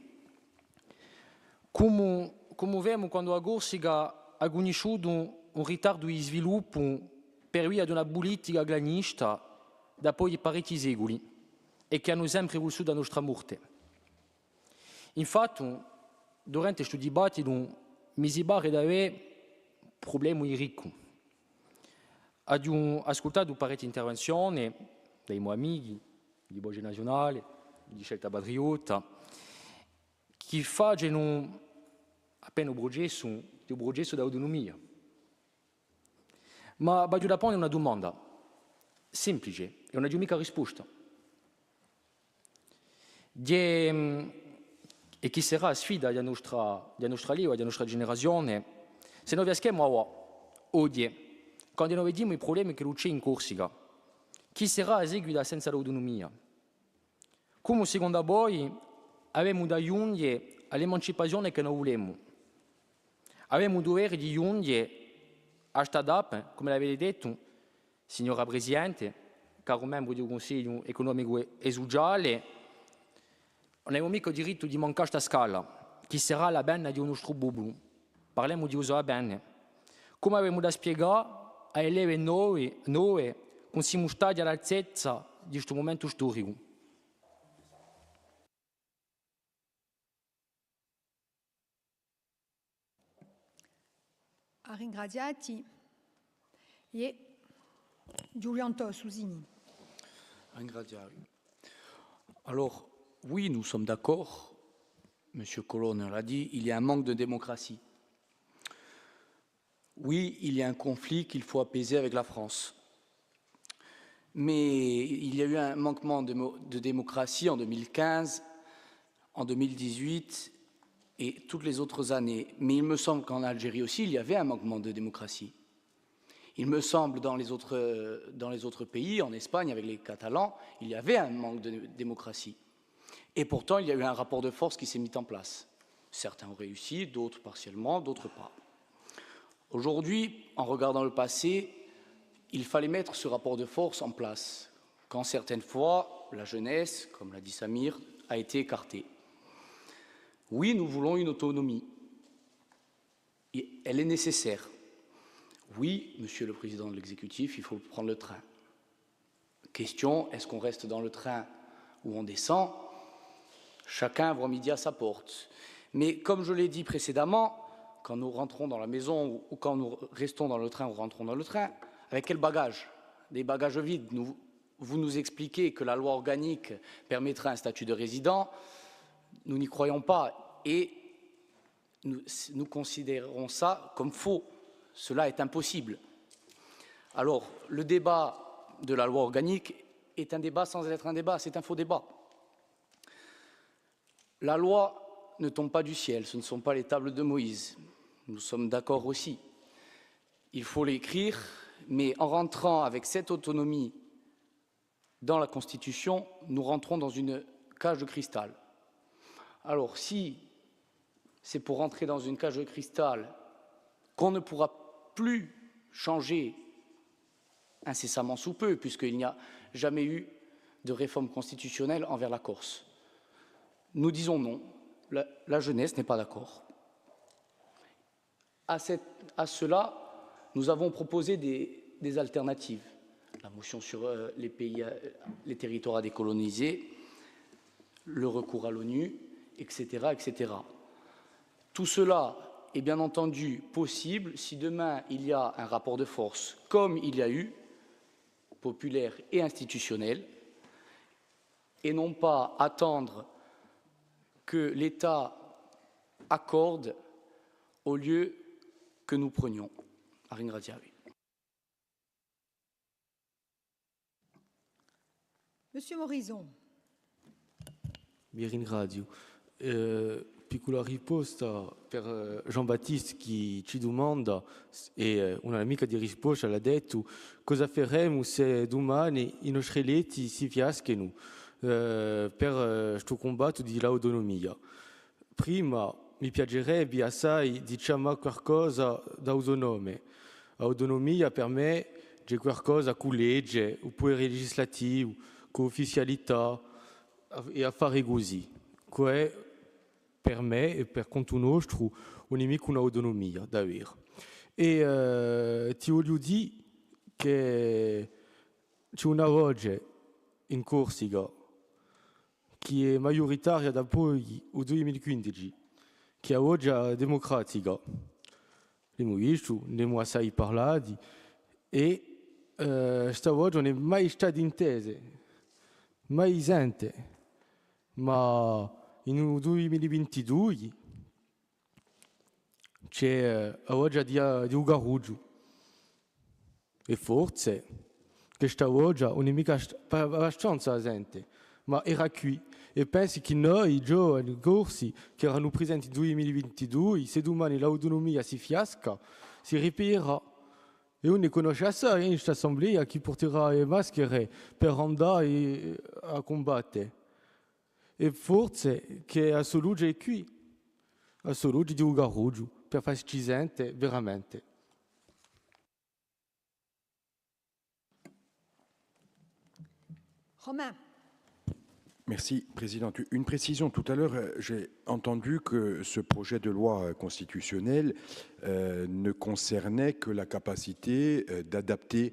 Come vediamo quando la Corsica ha conosciuto un ritardo di sviluppo per via di una politica granista da poi parecchi secoli e che hanno sempre vissuto la nostra morte. Infatti, durante questo dibattito mi si pare di avere problemi ricchi. Ho ascoltato parecchie intervenzioni dai miei amici di Voce Nazionale, di Scelta Patriota, che fanno appena un processo di autonomia. Ma voglio da porre una domanda semplice e non ho mica risposta. E chi sarà la sfida della nostra lingua, della nostra generazione, se noi riusciamo oggi, quando noi vediamo i problemi che c'è in Corsica, chi sarà a seguire senza l'autonomia? Come secondo voi abbiamo da giungere all'emancipazione che noi vogliamo? Abbiamo il dovere di giungere a questa data, come l'avete detto, signora Presidente, caro membro del Consiglio economico e sociale, non abbiamo mica il diritto di mancare questa scala, che sarà la bene del nostro popolo. Parliamo di usare bene. Come abbiamo da spiegare a elevi noi, non siamo stati all'altezza di questo momento storico. Ringraziati. Et Giuliano Susini. Alors, oui, nous sommes d'accord, M. Colonne l'a dit, il y a un manque de démocratie. Oui, il y a un conflit qu'il faut apaiser avec la France. Mais il y a eu un manquement de démocratie en 2015, en 2018 et toutes les autres années. Mais il me semble qu'en Algérie aussi, il y avait un manquement de démocratie. Il me semble dans les autres pays, en Espagne avec les Catalans, il y avait un manque de démocratie. Et pourtant, il y a eu un rapport de force qui s'est mis en place. Certains ont réussi, d'autres partiellement, d'autres pas. Aujourd'hui, en regardant le passé, il fallait mettre ce rapport de force en place, quand certaines fois, la jeunesse, comme l'a dit Samir, a été écartée. Oui, nous voulons une autonomie. Et elle est nécessaire. Oui, Monsieur le Président de l'Exécutif, il faut prendre le train. Question, est-ce qu'on reste dans le train ou on descend? Chacun voit midi à sa porte. Mais comme je l'ai dit précédemment, quand nous rentrons dans la maison ou quand nous restons dans le train ou rentrons dans le train, avec quel bagage? Des bagages vides. Vous nous expliquez que la loi organique permettra un statut de résident. Nous n'y croyons pas et nous considérons ça comme faux. Cela est impossible. Alors, le débat de la loi organique est un débat sans être un débat, c'est un faux débat. La loi ne tombe pas du ciel, ce ne sont pas les tables de Moïse. Nous sommes d'accord aussi. Il faut l'écrire, mais en rentrant avec cette autonomie dans la Constitution, nous rentrons dans une cage de cristal. Alors, si c'est pour rentrer dans une cage de cristal qu'on ne pourra plus changer incessamment sous peu, puisqu'il n'y a jamais eu de réforme constitutionnelle envers la Corse. Nous disons non, la jeunesse n'est pas d'accord. À cela, nous avons proposé des alternatives. La motion sur les territoires à décoloniser, le recours à l'ONU, etc., etc. Tout cela est bien entendu possible si demain il y a un rapport de force, comme il y a eu, populaire et institutionnel, et non pas attendre que l'État accorde au lieu que nous prenions. Monsieur Morison. Mi ringrazio. Piccola risposta per Jean-Baptiste che ci domanda, e un'amica di risposta l'ha detto, cosa faremo se domani i nostri eletti si fiaschino per questo combatto di l'autonomia. Prima mi piacerebbe assai diciamo qualcosa d'autonome. Autonomia per me è qualcosa con legge, oppure legislativo, con ufficialità e affari così. Che per me e per conto nostro un'imica un'autonomia davvero. E ti voglio dire che c'è una voce in Corsica, che è maggioritaria da poi nel 2015, che oggi è democratica. Abbiamo visto, ne abbiamo assai parlato e stavolta non è mai stato inteso, mai sente, ma in 2022 c'è oggi di Ugaruggio e forse questa oggi non è mica abbastanza gente, ma era qui e penso che noi giovani corsi che erano presenti nel 2022, se domani l'autonomia si fiasca, si ripeterà. E on ne conosce assai in questa assemblea che porterà le maschere per andare a combattere. E forse che a Solugia è qui, a Solugia di Ugaruggio, per farci sentire veramente. Romain. Merci, Présidente. Une précision. Tout à l'heure, j'ai entendu que ce projet de loi constitutionnelle ne concernait que la capacité d'adapter.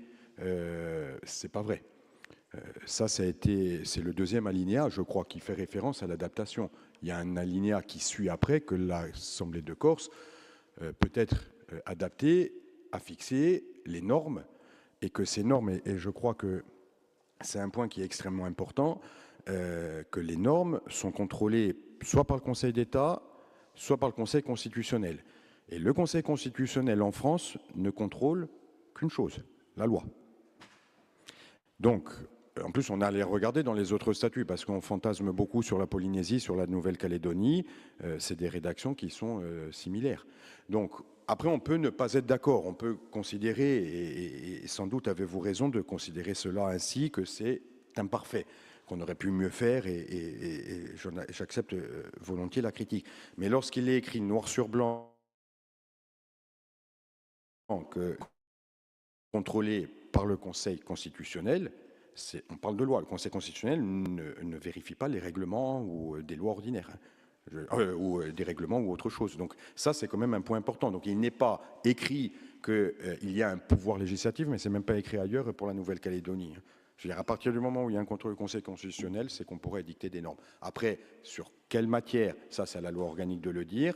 C'est pas vrai. C'est le deuxième alinéa, je crois, qui fait référence à l'adaptation. Il y a un alinéa qui suit après que l'Assemblée de Corse peut être adaptée à fixer les normes et que ces normes, et je crois que c'est un point qui est extrêmement important, que les normes sont contrôlées soit par le Conseil d'État, soit par le Conseil constitutionnel. Et le Conseil constitutionnel en France ne contrôle qu'une chose, la loi. Donc, en plus, on allait regarder dans les autres statuts, parce qu'on fantasme beaucoup sur la Polynésie, sur la Nouvelle-Calédonie, c'est des rédactions qui sont similaires. Donc, après, on peut ne pas être d'accord, on peut considérer, et sans doute avez-vous raison de considérer cela ainsi, que c'est imparfait, qu'on aurait pu mieux faire, et j'accepte volontiers la critique. Mais lorsqu'il est écrit noir sur blanc, que contrôlé par le Conseil constitutionnel, on parle de loi. Le Conseil constitutionnel ne vérifie pas les règlements ou des lois ordinaires, ou des règlements ou autre chose. Donc ça, c'est quand même un point important. Donc il n'est pas écrit qu'il y a un pouvoir législatif, mais c'est même pas écrit ailleurs pour la Nouvelle-Calédonie. Je veux dire, à partir du moment où il y a un contrôle du Conseil constitutionnel, c'est qu'on pourrait dicter des normes. Après, sur quelle matière, ça c'est à la loi organique de le dire.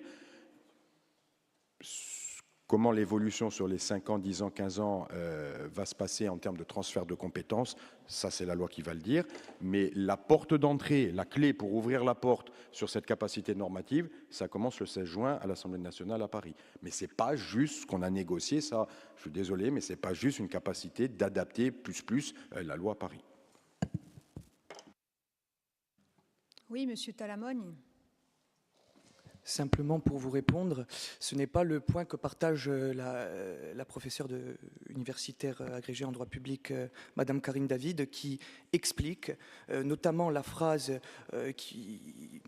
Comment l'évolution sur les 5 ans, 10 ans, 15 ans va se passer en termes de transfert de compétences, ça c'est la loi qui va le dire. Mais la porte d'entrée, la clé pour ouvrir la porte sur cette capacité normative, ça commence le 16 juin à l'Assemblée nationale à Paris. Mais ce n'est pas juste ce qu'on a négocié, ça, je suis désolé, mais ce n'est pas juste une capacité d'adapter plus la loi à Paris. Oui, Monsieur Talamogne. Simplement pour vous répondre, ce n'est pas le point que partage la professeure universitaire agrégée en droit public, Madame Karine David, qui explique notamment la phrase qui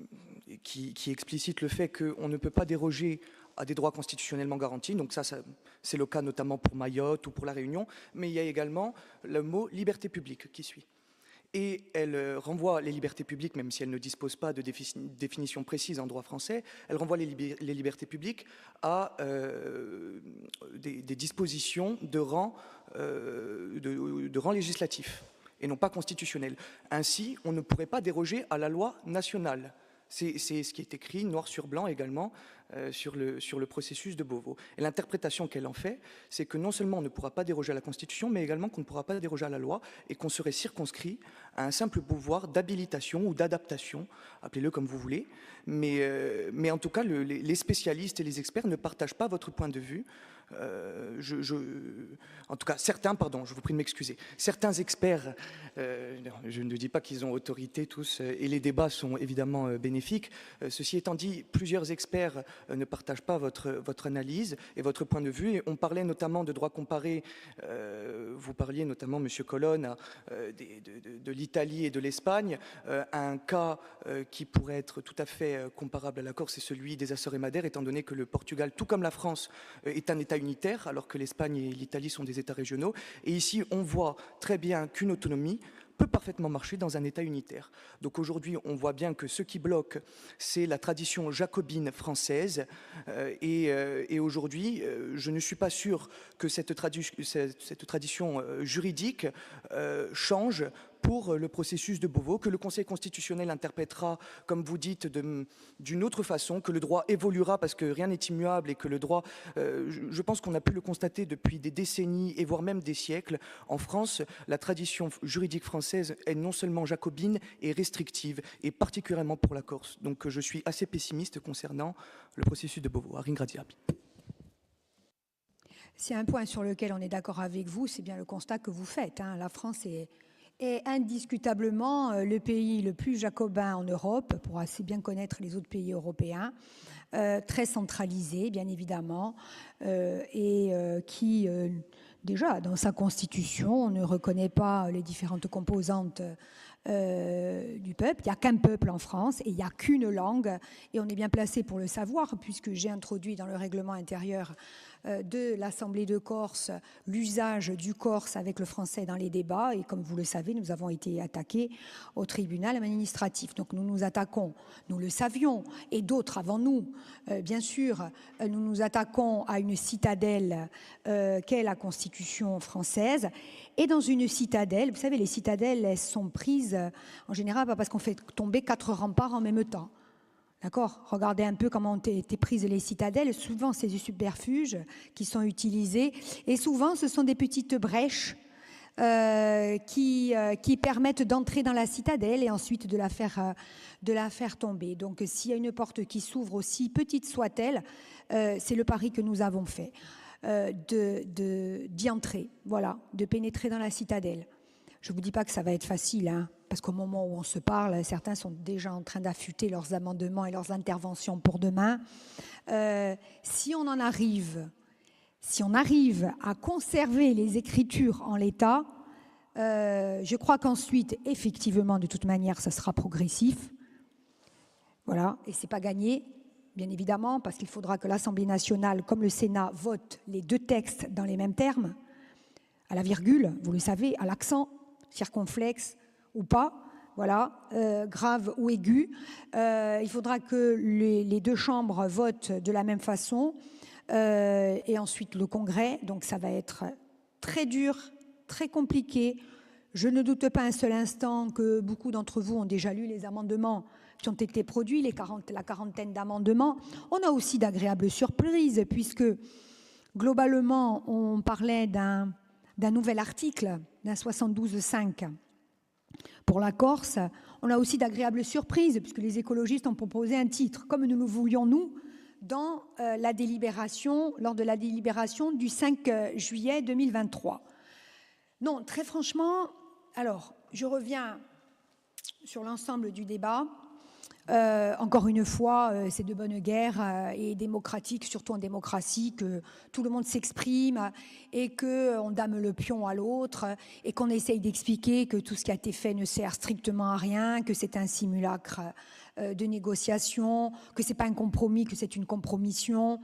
explicite le fait qu'on ne peut pas déroger à des droits constitutionnellement garantis. Donc ça c'est le cas notamment pour Mayotte ou pour La Réunion, mais il y a également le mot liberté publique qui suit. Et elle renvoie les libertés publiques, même si elle ne dispose pas de définition précise en droit français, elle renvoie les libertés publiques à des dispositions de rang législatif et non pas constitutionnel. Ainsi, on ne pourrait pas déroger à la loi nationale. C'est ce qui est écrit noir sur blanc également sur le processus de Beauvau. Et l'interprétation qu'elle en fait, c'est que non seulement on ne pourra pas déroger à la Constitution, mais également qu'on ne pourra pas déroger à la loi et qu'on serait circonscrit à un simple pouvoir d'habilitation ou d'adaptation, appelez-le comme vous voulez. Mais en tout cas, les spécialistes et les experts ne partagent pas votre point de vue. En tout cas, certains, pardon, je vous prie de m'excuser, certains experts, je ne dis pas qu'ils ont autorité tous, et les débats sont évidemment bénéfiques. Ceci étant dit, plusieurs experts ne partagent pas votre analyse et votre point de vue. Et on parlait notamment de droit comparé, vous parliez notamment, Monsieur Colonne, de l'Italie et de l'Espagne. Un cas qui pourrait être tout à fait comparable à la Corse, c'est celui des Açores et Madère, étant donné que le Portugal, tout comme la France, est un État unitaire, alors que l'Espagne et l'Italie sont des États régionaux. Et ici, on voit très bien qu'une autonomie peut parfaitement marcher dans un État unitaire. Donc aujourd'hui, on voit bien que ce qui bloque, c'est la tradition jacobine française. Et aujourd'hui, je ne suis pas sûr que cette tradition juridique change pour le processus de Beauvau, que le Conseil constitutionnel interprétera, comme vous dites, d'une autre façon, que le droit évoluera parce que rien n'est immuable et que le droit, je pense qu'on a pu le constater depuis des décennies et voire même des siècles. En France, la tradition juridique française est non seulement jacobine et restrictive, et particulièrement pour la Corse. Donc je suis assez pessimiste concernant le processus de Beauvau. Ringraziabi. C'est un point sur lequel on est d'accord avec vous, c'est bien le constat que vous faites. La France est indiscutablement le pays le plus jacobin en Europe, pour assez bien connaître les autres pays européens, très centralisé, bien évidemment, qui, déjà, dans sa constitution, ne reconnaît pas les différentes composantes du peuple. Il n'y a qu'un peuple en France et il n'y a qu'une langue, et on est bien placé pour le savoir, puisque j'ai introduit dans le règlement intérieur de l'Assemblée de Corse l'usage du corse avec le français dans les débats, et comme vous le savez, nous avons été attaqués au tribunal administratif. Donc nous nous attaquons, nous le savions, et d'autres avant nous, bien sûr, nous nous attaquons à une citadelle qu'est la Constitution française. Et dans une citadelle, vous savez, les citadelles, elles sont prises en général pas parce qu'on fait tomber 4 remparts en même temps. D'accord ? Regardez un peu comment ont été prises les citadelles. Souvent, c'est des subterfuges qui sont utilisés. Et souvent, ce sont des petites brèches qui permettent d'entrer dans la citadelle et ensuite de la faire tomber. Donc, s'il y a une porte qui s'ouvre, aussi petite soit-elle, c'est le pari que nous avons fait d'y entrer, voilà, de pénétrer dans la citadelle. Je ne vous dis pas que ça va être facile, parce qu'au moment où on se parle, certains sont déjà en train d'affûter leurs amendements et leurs interventions pour demain. Si on arrive à conserver les écritures en l'état, je crois qu'ensuite, effectivement, de toute manière, ça sera progressif. Voilà, et ce n'est pas gagné, bien évidemment, parce qu'il faudra que l'Assemblée nationale, comme le Sénat, vote les 2 textes dans les mêmes termes, à la virgule, vous le savez, à l'accent, circonflexe ou pas, voilà, grave ou aigu. Il faudra que les 2 chambres votent de la même façon, et ensuite le Congrès. Donc ça va être très dur, très compliqué. Je ne doute pas un seul instant que beaucoup d'entre vous ont déjà lu les amendements qui ont été produits, la quarantaine d'amendements. On a aussi d'agréables surprises, puisque globalement, on parlait d'un nouvel article, d'un 72.5 pour la Corse. On a aussi d'agréables surprises, puisque les écologistes ont proposé un titre, comme nous le voulions, nous, dans la délibération, lors de la délibération du 5 juillet 2023. Non, très franchement, alors, je reviens sur l'ensemble du débat. Encore une fois, c'est de bonne guerre et démocratique, surtout en démocratie, que tout le monde s'exprime et qu'on dame le pion à l'autre et qu'on essaye d'expliquer que tout ce qui a été fait ne sert strictement à rien, que c'est un simulacre de négociation, que ce n'est pas un compromis, que c'est une compromission.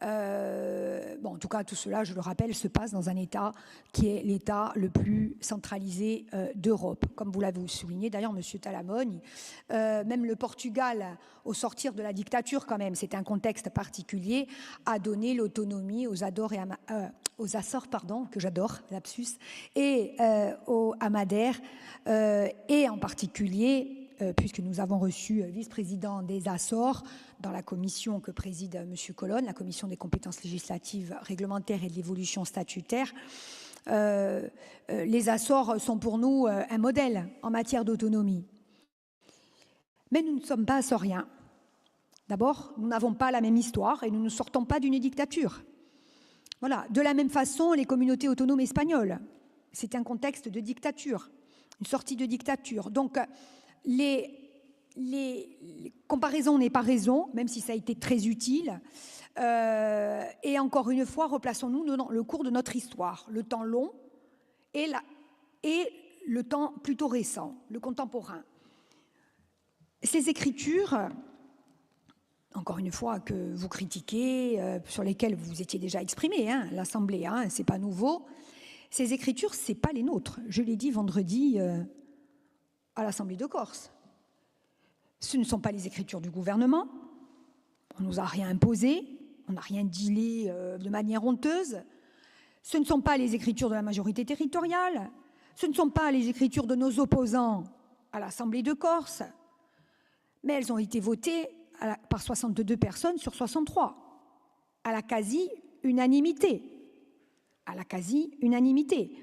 En tout cas, tout cela, je le rappelle, se passe dans un État qui est l'État le plus centralisé d'Europe. Comme vous l'avez souligné, d'ailleurs, M. Talamone, même le Portugal, au sortir de la dictature, quand même, c'est un contexte particulier, a donné l'autonomie aux Açores, que j'adore, lapsus, et à Madère, et en particulier, puisque nous avons reçu vice-président des Açores dans la commission que préside M. Colonne, la commission des compétences législatives, réglementaires et de l'évolution statutaire. Les Açores sont pour nous un modèle en matière d'autonomie. Mais nous ne sommes pas açoriens. D'abord, nous n'avons pas la même histoire et nous ne sortons pas d'une dictature. Voilà. De la même façon, les communautés autonomes espagnoles, c'est un contexte de dictature, une sortie de dictature. Donc, les comparaisons n'est pas raison, même si ça a été très utile. Et encore une fois, replaçons-nous dans le cours de notre histoire, le temps long et le temps plutôt récent, le contemporain. Ces écritures, encore une fois, que vous critiquez, sur lesquelles vous étiez déjà exprimé, l'Assemblée, c'est pas nouveau. Ces écritures, c'est pas les nôtres. Je l'ai dit vendredi à l'Assemblée de Corse. Ce ne sont pas les écritures du gouvernement. On ne nous a rien imposé. On n'a rien dealé de manière honteuse. Ce ne sont pas les écritures de la majorité territoriale. Ce ne sont pas les écritures de nos opposants à l'Assemblée de Corse, mais elles ont été votées par 62 personnes sur 63, à la quasi-unanimité. À la quasi-unanimité.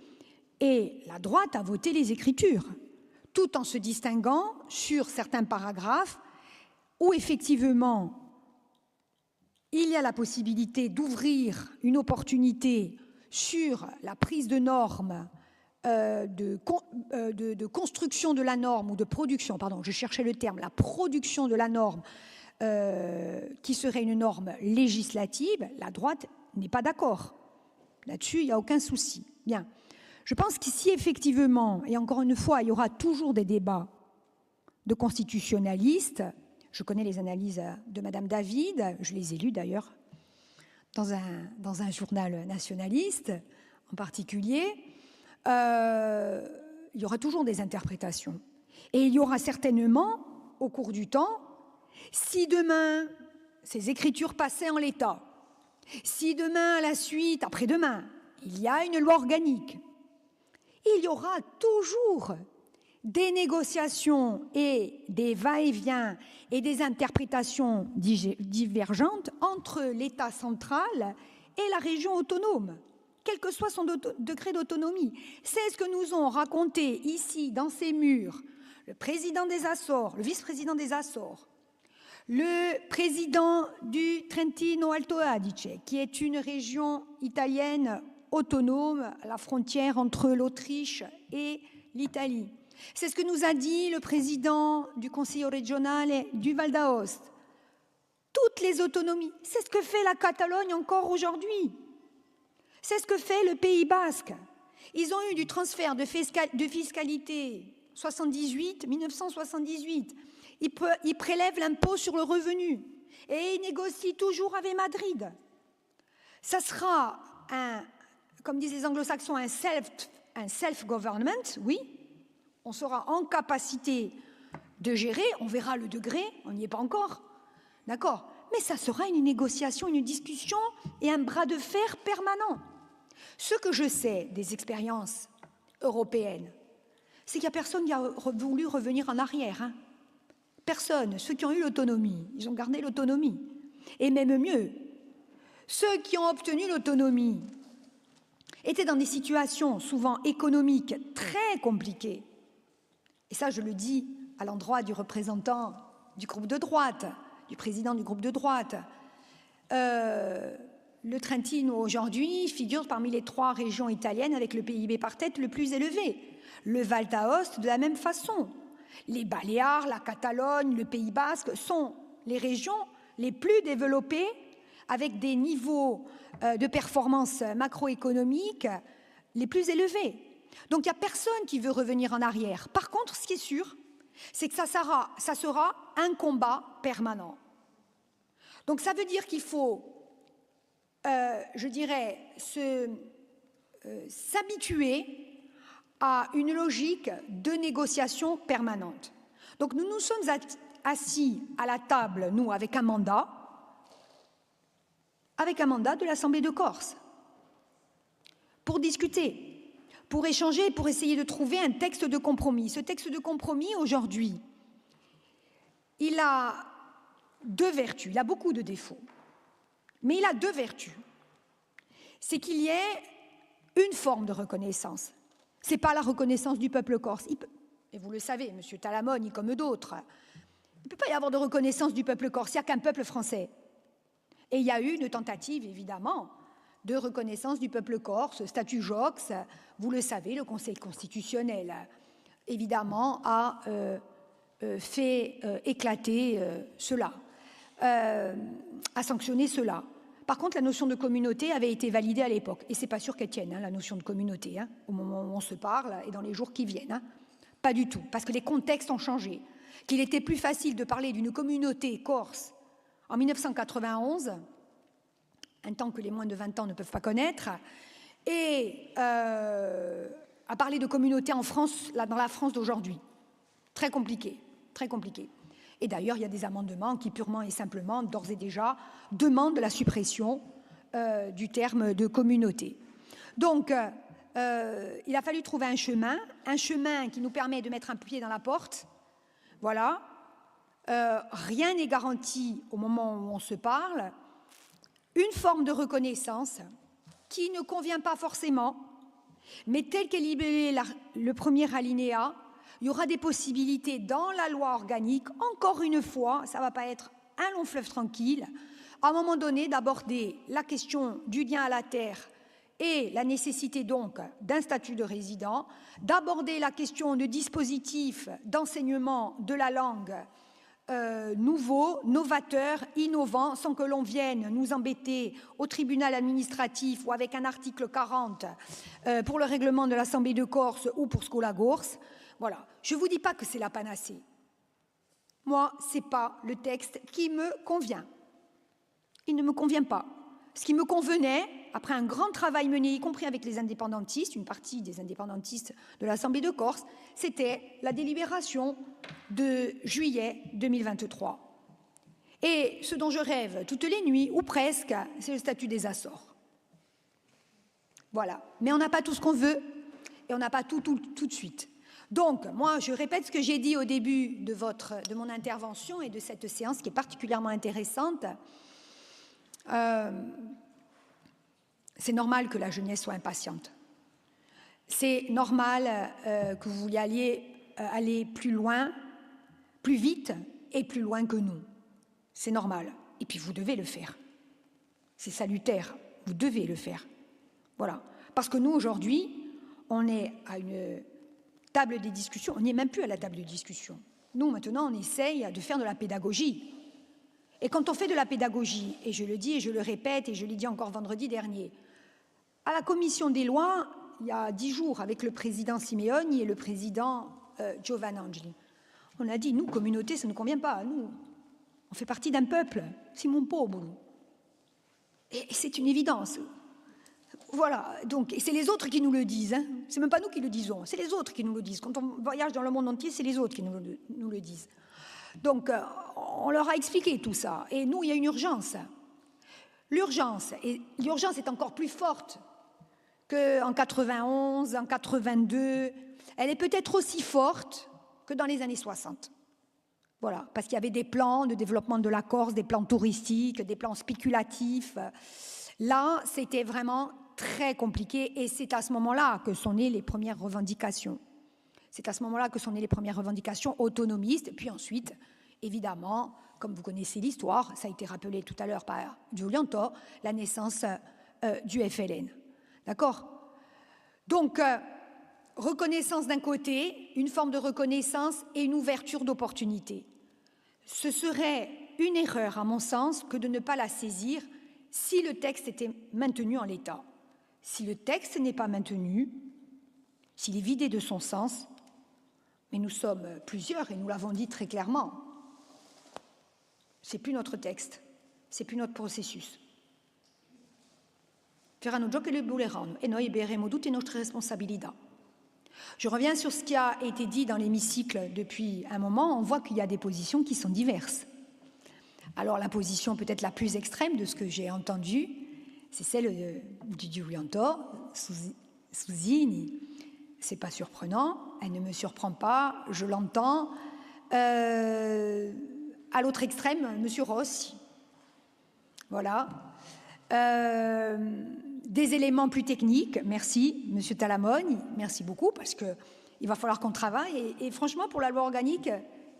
Et la droite a voté les écritures, tout en se distinguant sur certains paragraphes où effectivement il y a la possibilité d'ouvrir une opportunité sur la prise de normes, de construction de la norme ou de production, pardon, je cherchais le terme, la production de la norme qui serait une norme législative. La droite n'est pas d'accord. Là-dessus, il n'y a aucun souci. Bien. Je pense qu'ici, effectivement, et encore une fois, il y aura toujours des débats de constitutionnalistes. Je connais les analyses de Madame David, je les ai lues d'ailleurs dans un journal nationaliste en particulier. Il y aura toujours des interprétations. Et il y aura certainement, au cours du temps, si demain ces écritures passaient en l'état, si demain, à la suite, après-demain, il y a une loi organique, il y aura toujours des négociations et des va-et-vient et des interprétations divergentes entre l'État central et la région autonome, quel que soit son degré d'autonomie. C'est ce que nous ont raconté ici, dans ces murs, le président des Açores, le vice-président des Açores, le président du Trentino Alto Adige, qui est une région italienne autonome à la frontière entre l'Autriche et l'Italie. C'est ce que nous a dit le président du Consiglio Regionale du Val d'Aoste. Toutes les autonomies, c'est ce que fait la Catalogne encore aujourd'hui. C'est ce que fait le Pays Basque. Ils ont eu du transfert de fiscalité 1978. Ils prélèvent l'impôt sur le revenu et ils négocient toujours avec Madrid. Ça sera, comme disent les anglo-saxons, un self-government, oui. On sera en capacité de gérer, on verra le degré, on n'y est pas encore, d'accord. Mais ça sera une négociation, une discussion et un bras de fer permanent. Ce que je sais des expériences européennes, c'est qu'il n'y a personne qui a voulu revenir en arrière. Hein. Personne. Ceux qui ont eu l'autonomie, ils ont gardé l'autonomie. Et même mieux, ceux qui ont obtenu l'autonomie étaient dans des situations souvent économiques très compliquées. Et ça, je le dis à l'endroit du représentant du groupe de droite, du président du groupe de droite. Le Trentino, aujourd'hui, figure parmi les 3 régions italiennes avec le PIB par tête le plus élevé. Le Val d'Aoste, de la même façon. Les Baléares, la Catalogne, le Pays Basque sont les régions les plus développées avec des niveaux de performance macroéconomique les plus élevés. Donc il n'y a personne qui veut revenir en arrière. Par contre, ce qui est sûr, c'est que ça sera un combat permanent. Donc ça veut dire qu'il faut, je dirais, s'habituer à une logique de négociation permanente. Donc nous nous sommes assis à la table, nous, avec un mandat de l'Assemblée de Corse, pour discuter, pour échanger, pour essayer de trouver un texte de compromis. Ce texte de compromis, aujourd'hui, il a 2 vertus. Il a beaucoup de défauts, mais il a 2 vertus. C'est qu'il y ait une forme de reconnaissance. Ce n'est pas la reconnaissance du peuple corse. Et vous le savez, M. Talamoni, comme d'autres, il ne peut pas y avoir de reconnaissance du peuple corse, il n'y a qu'un peuple français. Et il y a eu une tentative, évidemment, de reconnaissance du peuple corse, statut Joxe, vous le savez, le Conseil constitutionnel, évidemment, a fait éclater cela, a sanctionné cela. Par contre, la notion de communauté avait été validée à l'époque, et c'est pas sûr qu'elle tienne, la notion de communauté, au moment où on se parle et dans les jours qui viennent. Pas du tout, parce que les contextes ont changé. Qu'il était plus facile de parler d'une communauté corse en 1991, un temps que les moins de 20 ans ne peuvent pas connaître, et à parler de communauté en France, dans la France d'aujourd'hui. Très compliqué, très compliqué. Et d'ailleurs, il y a des amendements qui purement et simplement, d'ores et déjà, demandent la suppression du terme de communauté. Donc, il a fallu trouver un chemin qui nous permet de mettre un pied dans la porte. Voilà. Rien n'est garanti au moment où on se parle. Une forme de reconnaissance qui ne convient pas forcément, mais tel qu'est libellé le premier alinéa, il y aura des possibilités dans la loi organique, encore une fois, ça ne va pas être un long fleuve tranquille, à un moment donné d'aborder la question du lien à la terre et la nécessité donc d'un statut de résident, d'aborder la question de dispositifs d'enseignement de la langue nouveaux, novateurs, innovants, sans que l'on vienne nous embêter au tribunal administratif ou avec un article 40 pour le règlement de l'Assemblée de Corse ou pour Scolagours. Voilà. Je ne vous dis pas que c'est la panacée. Moi, ce n'est pas le texte qui me convient. Il ne me convient pas. Ce qui me convenait, après un grand travail mené, y compris avec les indépendantistes, une partie des indépendantistes de l'Assemblée de Corse, c'était la délibération de juillet 2023. Et ce dont je rêve toutes les nuits, ou presque, c'est le statut des Açores. Voilà. Mais on n'a pas tout ce qu'on veut, et on n'a pas tout de suite. Donc, moi, je répète ce que j'ai dit au début de mon intervention et de cette séance qui est particulièrement intéressante. C'est normal que la jeunesse soit impatiente. C'est normal que vous vouliez aller plus loin, plus vite et plus loin que nous. C'est normal. Et puis vous devez le faire. C'est salutaire. Vous devez le faire. Voilà. Parce que nous, aujourd'hui, on est à une table des discussions. On n'est même plus à la table de discussion. Nous, maintenant, on essaye de faire de la pédagogie. Et quand on fait de la pédagogie, et je le dis et je le répète, et je l'ai dit encore vendredi dernier, à la commission des lois, il y a 10 jours, avec le président Simeoni et le président Giovanni Angeli, on a dit, nous, communauté, ça ne convient pas. Nous, on fait partie d'un peuple. C'est mon pauvre. Et c'est une évidence. Voilà. Donc, et c'est les autres qui nous le disent. Hein. C'est même pas nous qui le disons. C'est les autres qui nous le disent. Quand on voyage dans le monde entier, c'est les autres qui nous le disent. Donc, on leur a expliqué tout ça. Et nous, il y a une urgence. L'urgence est encore plus forte qu'en 91, en 82. Elle est peut-être aussi forte que dans les années 60. Voilà, parce qu'il y avait des plans de développement de la Corse, des plans touristiques, des plans spéculatifs. Là, c'était vraiment très compliqué et c'est à ce moment-là que sont nées les premières revendications. C'est à ce moment-là que sont nées les premières revendications autonomistes. Puis ensuite, évidemment, comme vous connaissez l'histoire, ça a été rappelé tout à l'heure par Giulianto, la naissance du FLN. D'accord ? Donc, reconnaissance d'un côté, une forme de reconnaissance et une ouverture d'opportunités. Ce serait une erreur, à mon sens, que de ne pas la saisir si le texte était maintenu en l'état. Si le texte n'est pas maintenu, s'il est vidé de son sens, mais nous sommes plusieurs et nous l'avons dit très clairement, c'est plus notre texte, c'est plus notre processus. Faranno ciò che le voleranno e noi berremo tutte le nostre responsabilità. Je reviens sur ce qui a été dit dans l'hémicycle depuis un moment. On voit qu'il y a des positions qui sont diverses. Alors la position peut-être la plus extrême de ce que j'ai entendu, c'est celle du Giulianto, Susini. C'est pas surprenant, elle ne me surprend pas, je l'entends. À l'autre extrême, M. Rossi. Voilà. Des éléments plus techniques, merci, M. Talamone, merci beaucoup, parce qu'il va falloir qu'on travaille. Et franchement, pour la loi organique,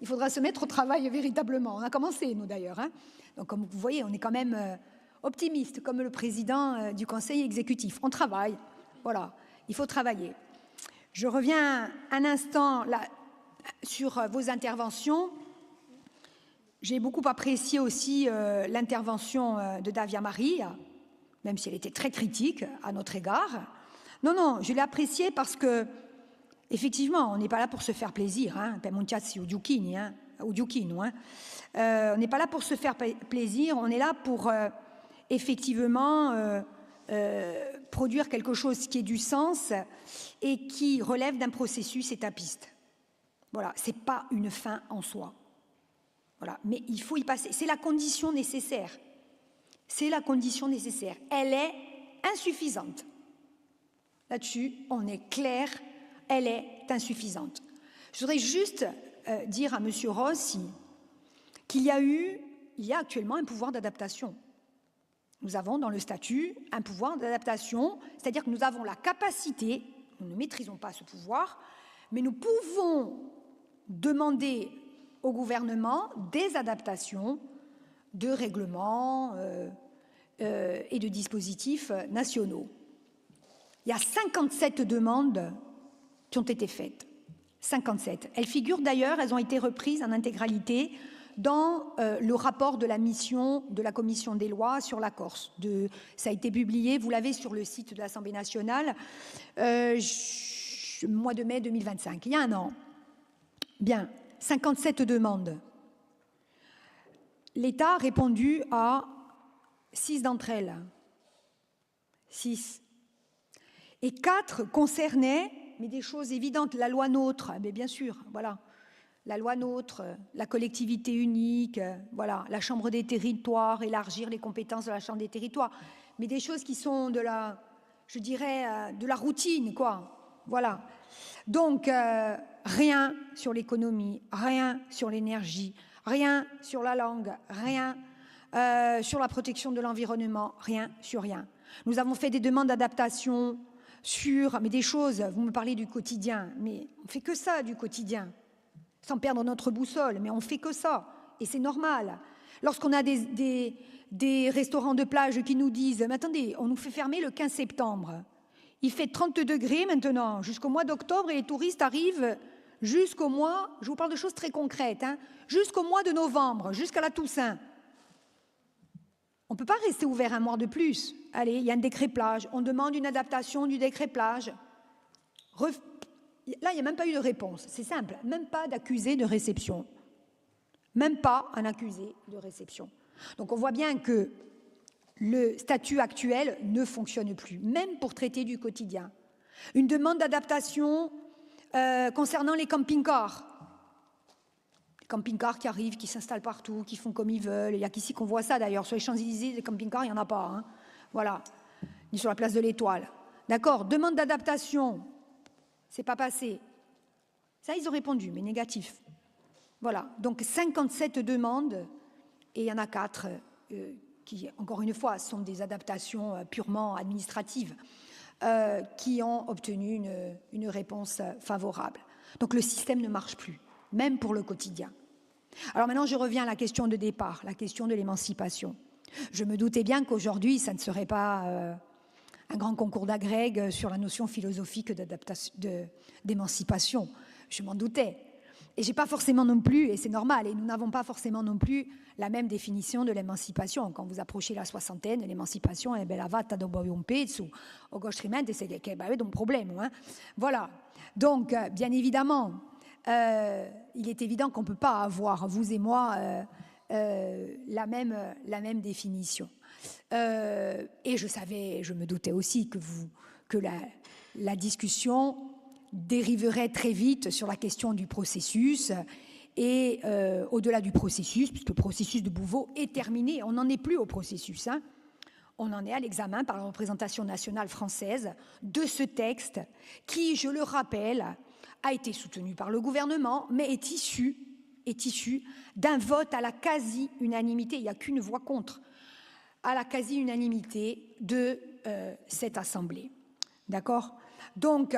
il faudra se mettre au travail véritablement. On a commencé, nous d'ailleurs. Hein. Donc, comme vous voyez, on est quand même optimiste, comme le président du Conseil exécutif. On travaille, voilà, il faut travailler. Je reviens un instant là, sur vos interventions. J'ai beaucoup apprécié aussi l'intervention de Davia Maria, même si elle était très critique à notre égard. Non, je l'ai appréciée parce que, effectivement, on n'est pas là pour se faire plaisir, hein, per Montiazzi ou Giuchini, hein, ou Giuchino, hein. On n'est pas là pour se faire plaisir, on est là pour, effectivement, produire quelque chose qui ait du sens et qui relève d'un processus étapiste. Voilà, ce n'est pas une fin en soi. Voilà, mais il faut y passer. C'est la condition nécessaire. C'est la condition nécessaire. Elle est insuffisante. Là-dessus, on est clair, elle est insuffisante. Je voudrais juste dire à M. Rossi qu'il y a actuellement un pouvoir d'adaptation. Nous avons dans le statut un pouvoir d'adaptation, c'est-à-dire que nous avons la capacité, nous ne maîtrisons pas ce pouvoir, mais nous pouvons demander au gouvernement des adaptations de règlements et de dispositifs nationaux. Il y a 57 demandes qui ont été faites. 57. Elles figurent d'ailleurs, elles ont été reprises en intégralité dans le rapport de la mission de la Commission des lois sur la Corse. Ça a été publié, vous l'avez sur le site de l'Assemblée nationale, mois de mai 2025, il y a un an. Bien, 57 demandes. L'État a répondu à 6 d'entre elles. 6. Et 4 concernaient, mais des choses évidentes, la loi NOTRe, mais bien sûr, voilà, la loi NOTRe, la collectivité unique, voilà, la Chambre des territoires, élargir les compétences de la Chambre des territoires, mais des choses qui sont de la, je dirais, de la routine, quoi, voilà. Donc, rien sur l'économie, rien sur l'énergie, rien sur la langue, rien sur la protection de l'environnement, rien sur rien. Nous avons fait des demandes d'adaptation sur, mais des choses, vous me parlez du quotidien, mais on ne fait que ça du quotidien, sans perdre notre boussole, mais on ne fait que ça, et c'est normal. Lorsqu'on a des restaurants de plage qui nous disent, mais attendez, on nous fait fermer le 15 septembre, il fait 30 degrés maintenant, jusqu'au mois d'octobre, et les touristes arrivent jusqu'au mois, je vous parle de choses très concrètes, hein, jusqu'au mois de novembre, jusqu'à la Toussaint. On ne peut pas rester ouvert un mois de plus. Allez, il y a un décret plage, on demande une adaptation du décret plage. Là, il n'y a même pas eu de réponse, c'est simple, même pas d'accusé de réception. Même pas un accusé de réception. Donc on voit bien que le statut actuel ne fonctionne plus, même pour traiter du quotidien. Une demande d'adaptation concernant les camping-cars. Les camping-cars qui arrivent, qui s'installent partout, qui font comme ils veulent. Il n'y a qu'ici qu'on voit ça d'ailleurs. Sur les Champs-Élysées, les camping-cars, il n'y en a pas. Hein. Voilà. Ni sur la place de l'Étoile. D'accord. Demande d'adaptation. C'est pas passé. Ça, ils ont répondu, mais négatif. Voilà. Donc 57 demandes et il y en a 4 qui, encore une fois, sont des adaptations purement administratives qui ont obtenu une réponse favorable. Donc le système ne marche plus, même pour le quotidien. Alors maintenant, je reviens à la question de départ, la question de l'émancipation. Je me doutais bien qu'aujourd'hui, ça ne serait pas un grand concours d'agrègue sur la notion philosophique d'émancipation. Je m'en doutais. Et j'ai pas forcément non plus, et c'est normal, et nous n'avons pas forcément non plus la même définition de l'émancipation. Quand vous approchez la soixantaine, l'émancipation è bella fatta dopo un pezzo, au gauche-trimente, c'est qu'il y a un problème. Hein. Voilà. Donc, bien évidemment, il est évident qu'on ne peut pas avoir, vous et moi, la même définition. Et je me doutais aussi que la discussion dériverait très vite sur la question du processus et au-delà du processus, puisque le processus de Bouveau est terminé, on n'en est plus au processus, hein. On en est à l'examen par la représentation nationale française de ce texte qui, je le rappelle, a été soutenu par le gouvernement, mais est issu d'un vote à la quasi-unanimité, il n'y a qu'une voix contre, à la quasi-unanimité de cette Assemblée. D'accord ? Donc,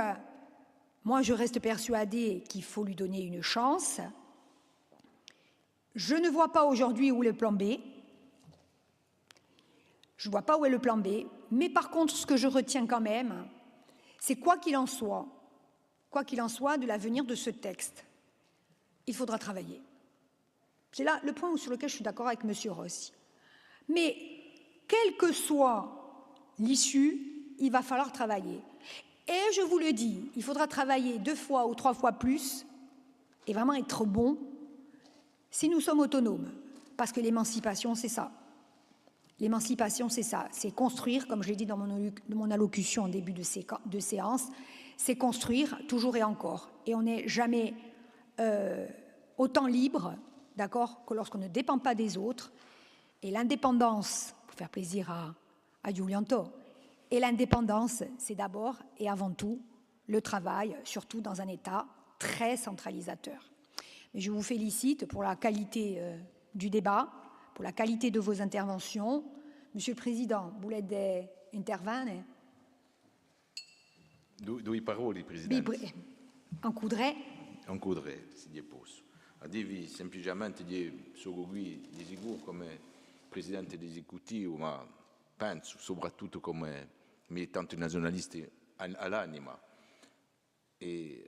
moi, je reste persuadée qu'il faut lui donner une chance. Je ne vois pas aujourd'hui où est le plan B. Je ne vois pas où est le plan B. Mais par contre, ce que je retiens quand même, c'est quoi qu'il en soit de l'avenir de ce texte, il faudra travailler. C'est là le point sur lequel je suis d'accord avec M. Rossi. Mais quelle que soit l'issue, il va falloir travailler. Et je vous le dis, il faudra travailler 2 fois ou 3 fois plus et vraiment être bon si nous sommes autonomes. Parce que l'émancipation, c'est ça. L'émancipation, c'est ça. C'est construire, comme je l'ai dit dans mon allocution en début de séance, c'est construire toujours et encore. Et on n'est jamais autant libre, d'accord, que lorsqu'on ne dépend pas des autres. Et l'indépendance, pour faire plaisir à Giulianto, Et l'indépendance, c'est d'abord et avant tout le travail, surtout dans un État très centralisateur. Mais je vous félicite pour la qualité du débat, pour la qualité de vos interventions. Monsieur le Président, vous voulez intervenir? Due parole, Presidente. Ancudrei. Ancudrei, se gli posso. Devi semplicemente sono qui di sicuro come Presidente dell'Esecutivo, ma penso soprattutto come militante nazionaliste à l'anima. Et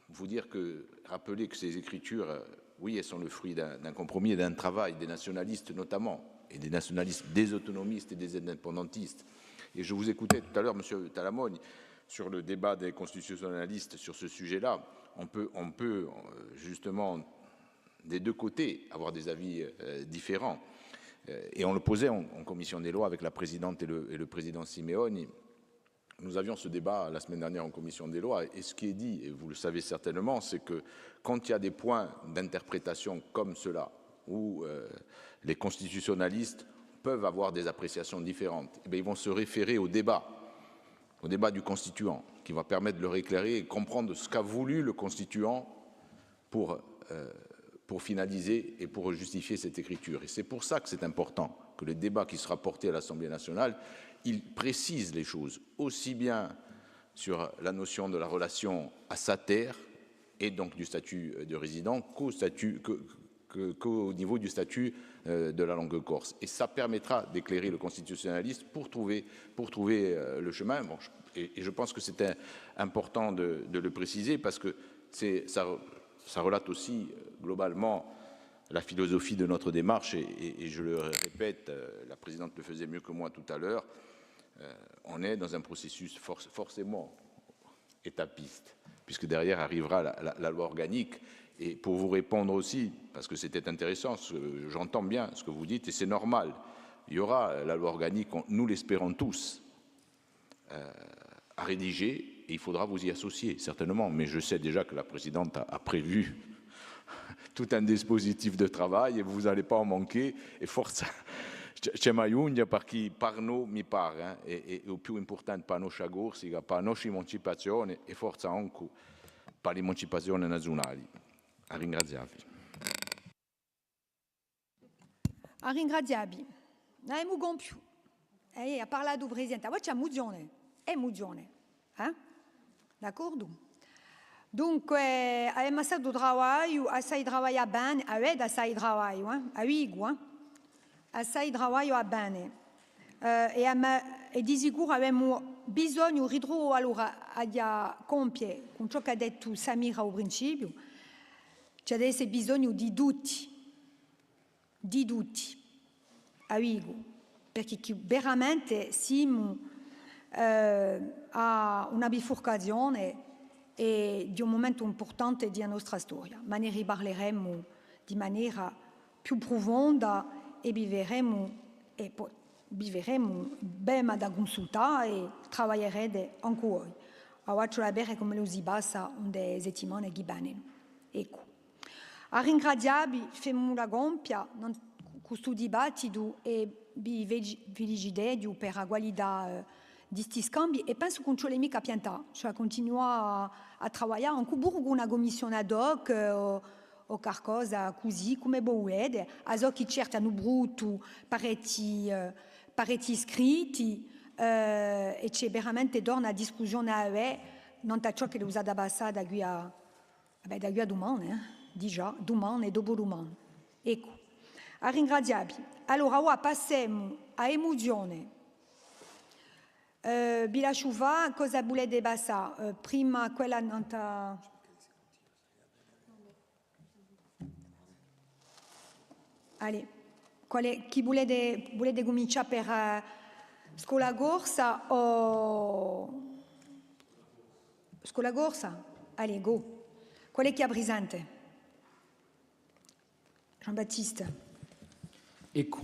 vous dire que, rappeler que ces écritures, oui, elles sont le fruit d'un compromis et d'un travail des nationalistes notamment, et des nationalistes, des autonomistes et des indépendantistes. Et je vous écoutais tout à l'heure, Monsieur Talamogne, sur le débat des constitutionnalistes sur ce sujet-là. On peut justement, des deux côtés, avoir des avis différents. Et on le posait en commission des lois avec la présidente et le président Simeoni. Nous avions ce débat la semaine dernière en commission des lois, et ce qui est dit, et vous le savez certainement, c'est que quand il y a des points d'interprétation comme cela, où les constitutionnalistes peuvent avoir des appréciations différentes, eh bien, ils vont se référer au débat du constituant, qui va permettre de leur éclairer et comprendre ce qu'a voulu le constituant pour finaliser et pour justifier cette écriture. Et c'est pour ça que c'est important que le débat qui sera porté à l'Assemblée nationale, il précise les choses, aussi bien sur la notion de la relation à sa terre et donc du statut de résident qu'au niveau du statut de la langue corse. Et ça permettra d'éclairer le constitutionnaliste pour trouver le chemin. Bon, et je pense que c'était important de le préciser parce que ça relate aussi globalement la philosophie de notre démarche et je le répète, la présidente le faisait mieux que moi tout à l'heure, on est dans un processus forcément étapiste, puisque derrière arrivera la loi organique. Et pour vous répondre aussi, parce que c'était intéressant, j'entends bien ce que vous dites, et c'est normal, il y aura la loi organique, nous l'espérons tous, à rédiger, et il faudra vous y associer, certainement. Mais je sais déjà que la présidente a prévu tout un dispositif de travail, et vous n'allez pas en manquer, et forza, c'è mai un'ia per noi mi pare, e il più importante per nostra Corsica, per la nostra emancipazione, e forza anche per l'emancipazione nazionale. A ringraziarvi. A ringraziarvi. Abbiamo compiuto. Ha parlato il Presidente. Poi c'è mozione. È mozione. D'accordo? Dunque, abbiamo fatto lavoro, assai lavoro bene, avete assai lavoro, assai lavoro bene. E di sicuro abbiamo bisogno di ritrovare allora a compiere, con ciò che ha detto Samira al principio, c'è adesso bisogno di tutti, perché veramente siamo a una bifurcazione di un momento importante della nostra storia, ma ne riparleremo di maniera più profonda e vivremo bene da consultare e lavoreremo ancora. Oggi la bere come lo si passa un settimane che vanno. Ecco. A ringraziarvi, facciamo la compia con questo dibattito e vi felicito per la qualità di questi scambi e penso che non c'è mica piantà, cioè continuare a lavorare anche con una commissione ad hoc o qualcosa così come volete, a so che certo hanno brutto parecchi iscritti e c'è veramente una discussione a avere, non da ciò che lo usa da passare da qui a domani, già, domani e dopodomani. Ecco, a ringraziarvi. Allora, ora passiamo a emozione. Vi lascio fare cosa volete passare. Prima quella non ta... Allez, chi volete cominciare per scuola corsa o... Scuola corsa? Allez, go. Qual è chi è presente? Jean-Baptiste. Ecco,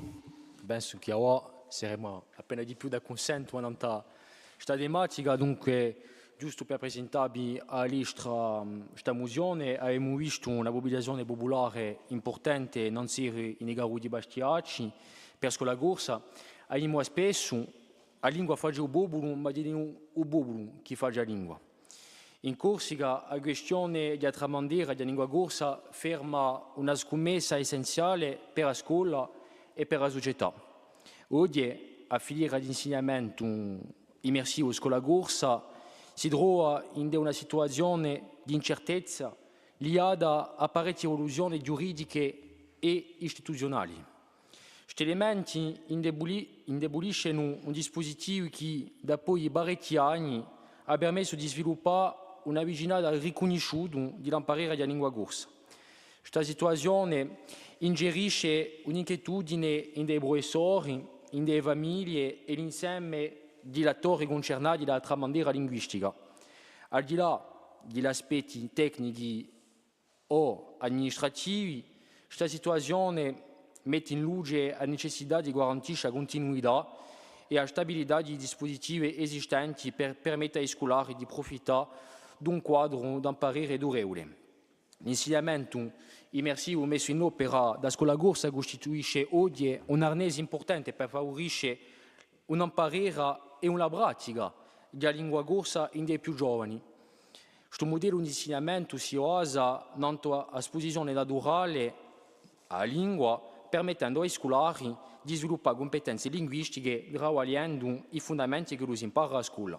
penso che ora saremo appena di più da consenso in questa tematica, dunque giusto per presentarvi a questa mozione abbiamo visto una mobilitazione popolare importante non solo in Igaru di Bastiacci per la corsa, abbiamo spesso a lingua fa o bobulu, ma di o bobulu che fa la lingua. In Corsica, la questione di tramandare la lingua corsa ferma una scommessa essenziale per la scuola e per la società. Oggi, a filiera di insegnamento immersivo scuola corsa si trova in una situazione di incertezza legata a parecchie evoluzioni giuridiche e istituzionali. Questi elementi indeboliscono un dispositivo che, dopo parecchi anni, ha permesso di sviluppare una vicinanza riconosciuta dell'imparare la lingua corsa. Questa situazione ingerisce un'inquietudine in dei professori, in delle famiglie e l'insieme degli attori concernati dalla tramandera linguistica. Al di là degli aspetti tecnici o amministrativi, questa situazione mette in luce la necessità di garantire la continuità e la stabilità dei dispositivi esistenti per permettere ai scolari di approfittare di un quadro d'imparare durevole. L'insegnamento immersivo messo in opera da scuola corsa costituisce oggi un arnese importante per favorire un'imparare e una pratica della lingua corsa in dei più giovani. Questo modello di insegnamento si basa nella esposizione naturale alla lingua, permettendo ai scolari di sviluppare competenze linguistiche travagliando i fondamenti che si impara a scuola.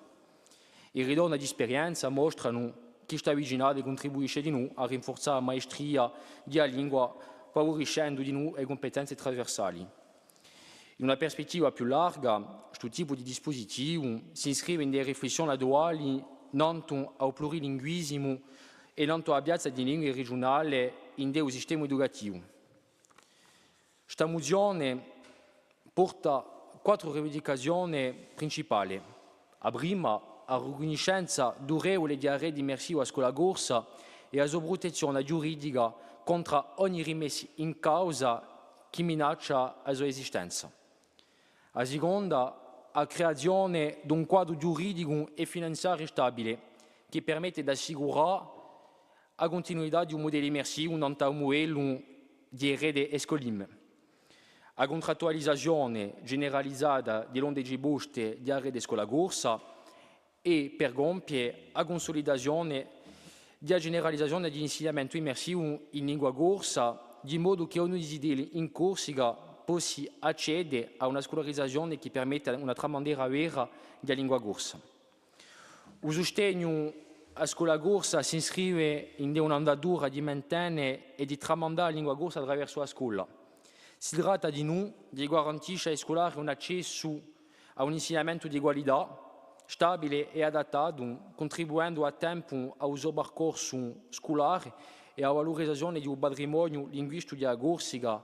I ritorni di esperienza mostrano che questa vicinanza contribuisce di nuovo a rinforzare la maestria della lingua, favoriscendo di nuovo le competenze trasversali. In una prospettiva più larga, questo tipo di dispositivo si iscrive in delle riflessioni attuali non al plurilinguismo e non alla piazza di lingue regionali in un sistema educativo. Questa mozione porta 4 rivendicazioni principali. La prima, la riconoscenza durevole di arredi immersivi a scuola corsa e la sua protezione giuridica contro ogni rimessa in causa che minaccia la sua esistenza. La seconda, la creazione di un quadro giuridico e finanziario stabile che permette di assicurare la continuità di un modello immersivo non modello di erede escolim. La contrattualizzazione generalizzata dell'onde di buste di arredi scuola corsa e per compiere la consolidazione della generalizzazione dell'insegnamento immersivo in lingua corsa, di modo che ogni desideri in Corsica possa accedere a una scolarizzazione che permetta una tramandera vera della lingua corsa. Il sostegno alla scuola corsa si iscrive in un'andatura di mantenere e di tramandare la lingua corsa attraverso la scuola. Si tratta di noi di garantire ai scolari un accesso a un insegnamento di qualità, stabile e adattato, contribuendo a tempo al suo percorso scolare e alla valorizzazione di un patrimonio linguistico della Corsica.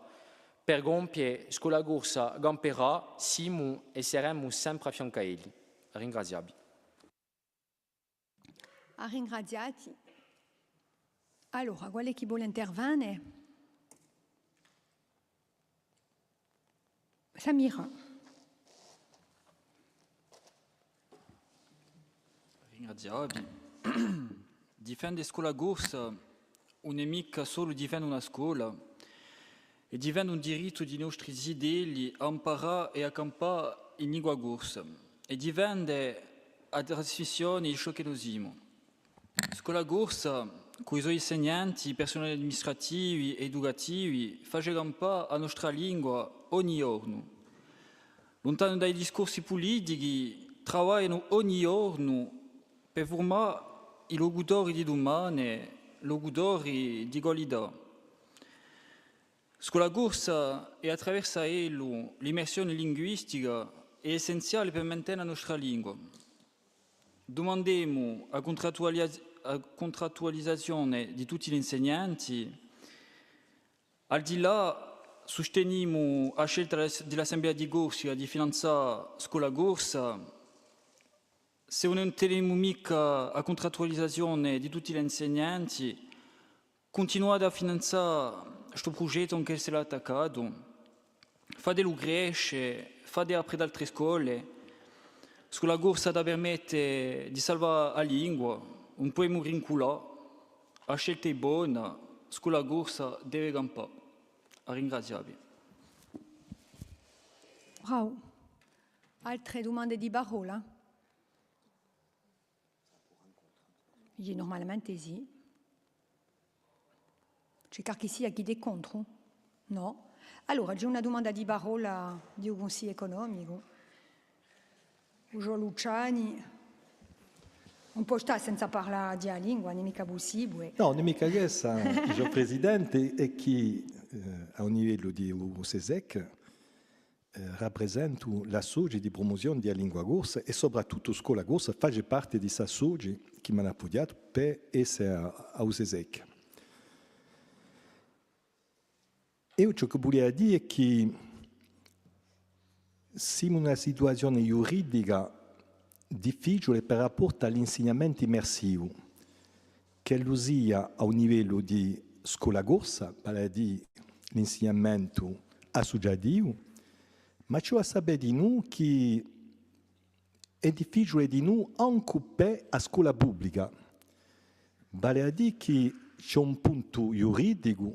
Per compiere scuola corsa gamperà, siamo e saremo sempre a fianco a egli. Ringraziabi. Ringraziati. Allora, quale chi vuole intervenire? Samira. Ringraziabi. Difendere scuola corsa non è mica solo difendere una scuola, è difendere un diritto di nostri zideli a imparare e a campare in lingua corsa, e difendere la trasmissione di ciò che noi siamo. Scuola corsa, con i suoi insegnanti, personali amministrativi e educativi, fa campare la nostra lingua ogni giorno. Lontano dai discorsi politici, lavorano ogni giorno per formare i locutori di domani, locutori di qualità. Scuola corsa e attraverso ello l'immersione linguistica è essenziale per mantenere la nostra lingua. Domandiamo la contrattualizzazione di tutti gli insegnanti. Al di là, sosteniamo la scelta dell'Assemblea di Corsica di finanziare scuola corsa. Se non teniamo mica la contrattualizzazione di tutti gli insegnanti, continuate a finanziare questo progetto che si è attaccato. Fatelo crescere, fatelo aprire altre scuole. Scuola corsa da permette di salvare la lingua, non possiamo rinculare. La scelta è buona, scuola corsa deve campare. Ringraziavi. Bravo. Altre domande di parola? Io normalmente sì. C'è chi sia chi dei contro? No? Allora, c'è una domanda di parola di un consiglio economico. Ugo Luciani, un po' sta senza parlare di lingua, non è mica possibile. No, non è mica questa. Il presidente e chi a un livello di USESEC rappresenta la SOGI di promozione della lingua corsa e soprattutto scuola corsa fa parte di questa SOGI che mi ha appoggiato per essere a USESEC. E ciò che voglio dire è che siamo in una situazione giuridica difficile per rapporto all'insegnamento immersivo, che lo sia a un livello di scuola corsa, vale a dire l'insegnamento associativo, ma c'è a sapere di noi che è difficile di noi anche per la scuola pubblica, vale a dire che c'è un punto giuridico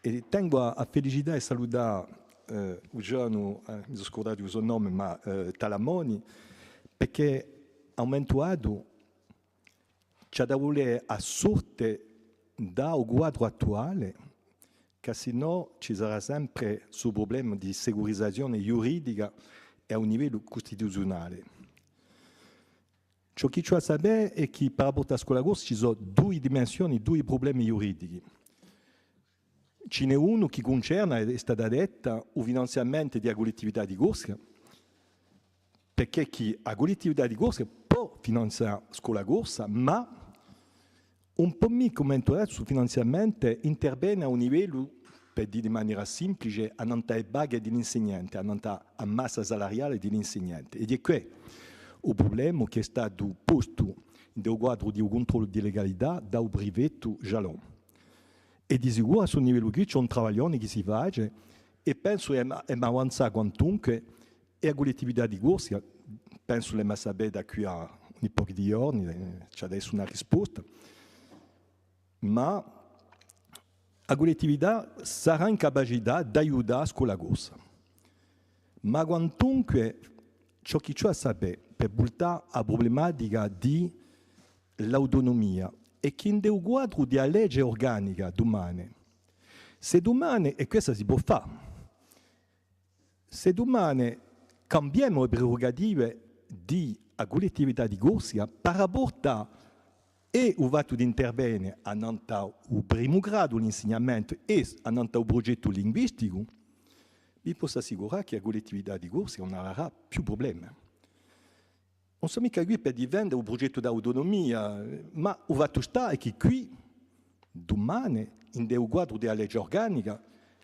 e tengo a felicità e salutare il giorno, mi sono scordato il suo nome, ma Talamoni, perché ha aumentato c'è da volere a sorte dal quadro attuale, che se no ci sarà sempre sul problema di securizzazione giuridica e a un livello costituzionale. Ciò che c'è a sapere è che per rapporto alla scuola corsa ci sono due dimensioni, due problemi giuridici. Ce n'è uno che concerne, è stata detta, il finanziamento della collettività di corsa, perché la collettività di corsa può finanziare la scuola corsa, ma un po' meno commentato sul finanziamento interviene a un livello, per dire in maniera semplice, a non le paghe dell'insegnante, a non la massa salariale dell'insegnante. Ed è questo il problema che è stato posto nel quadro di un controllo di legalità dal brevetto Jalon. E di sicuro a questo livello qui c'è un lavoro che si fa e penso che è avanzato quantunque e la collettività di corsa, penso che è sapere da qui a un po' di giorni, c'è adesso una risposta, ma la collettività sarà in capacità di aiutare la scuola corsa. Ma quantunque ciò che c'è a sapere per buttare la problematica dell'autonomia e che in un quadro di legge organica domani, se domani, e questo si può fare, se domani cambiamo le prerogative della collettività di corsa per rapporto e il fatto di intervenire a il primo grado l'insegnamento e a il progetto linguistico, vi posso assicurare che la collettività di corsa non avrà più problemi. Non siamo mica qui per difendere un progetto d'autonomia, ma il fatto sta è che qui, domani, in un quadro della legge organica,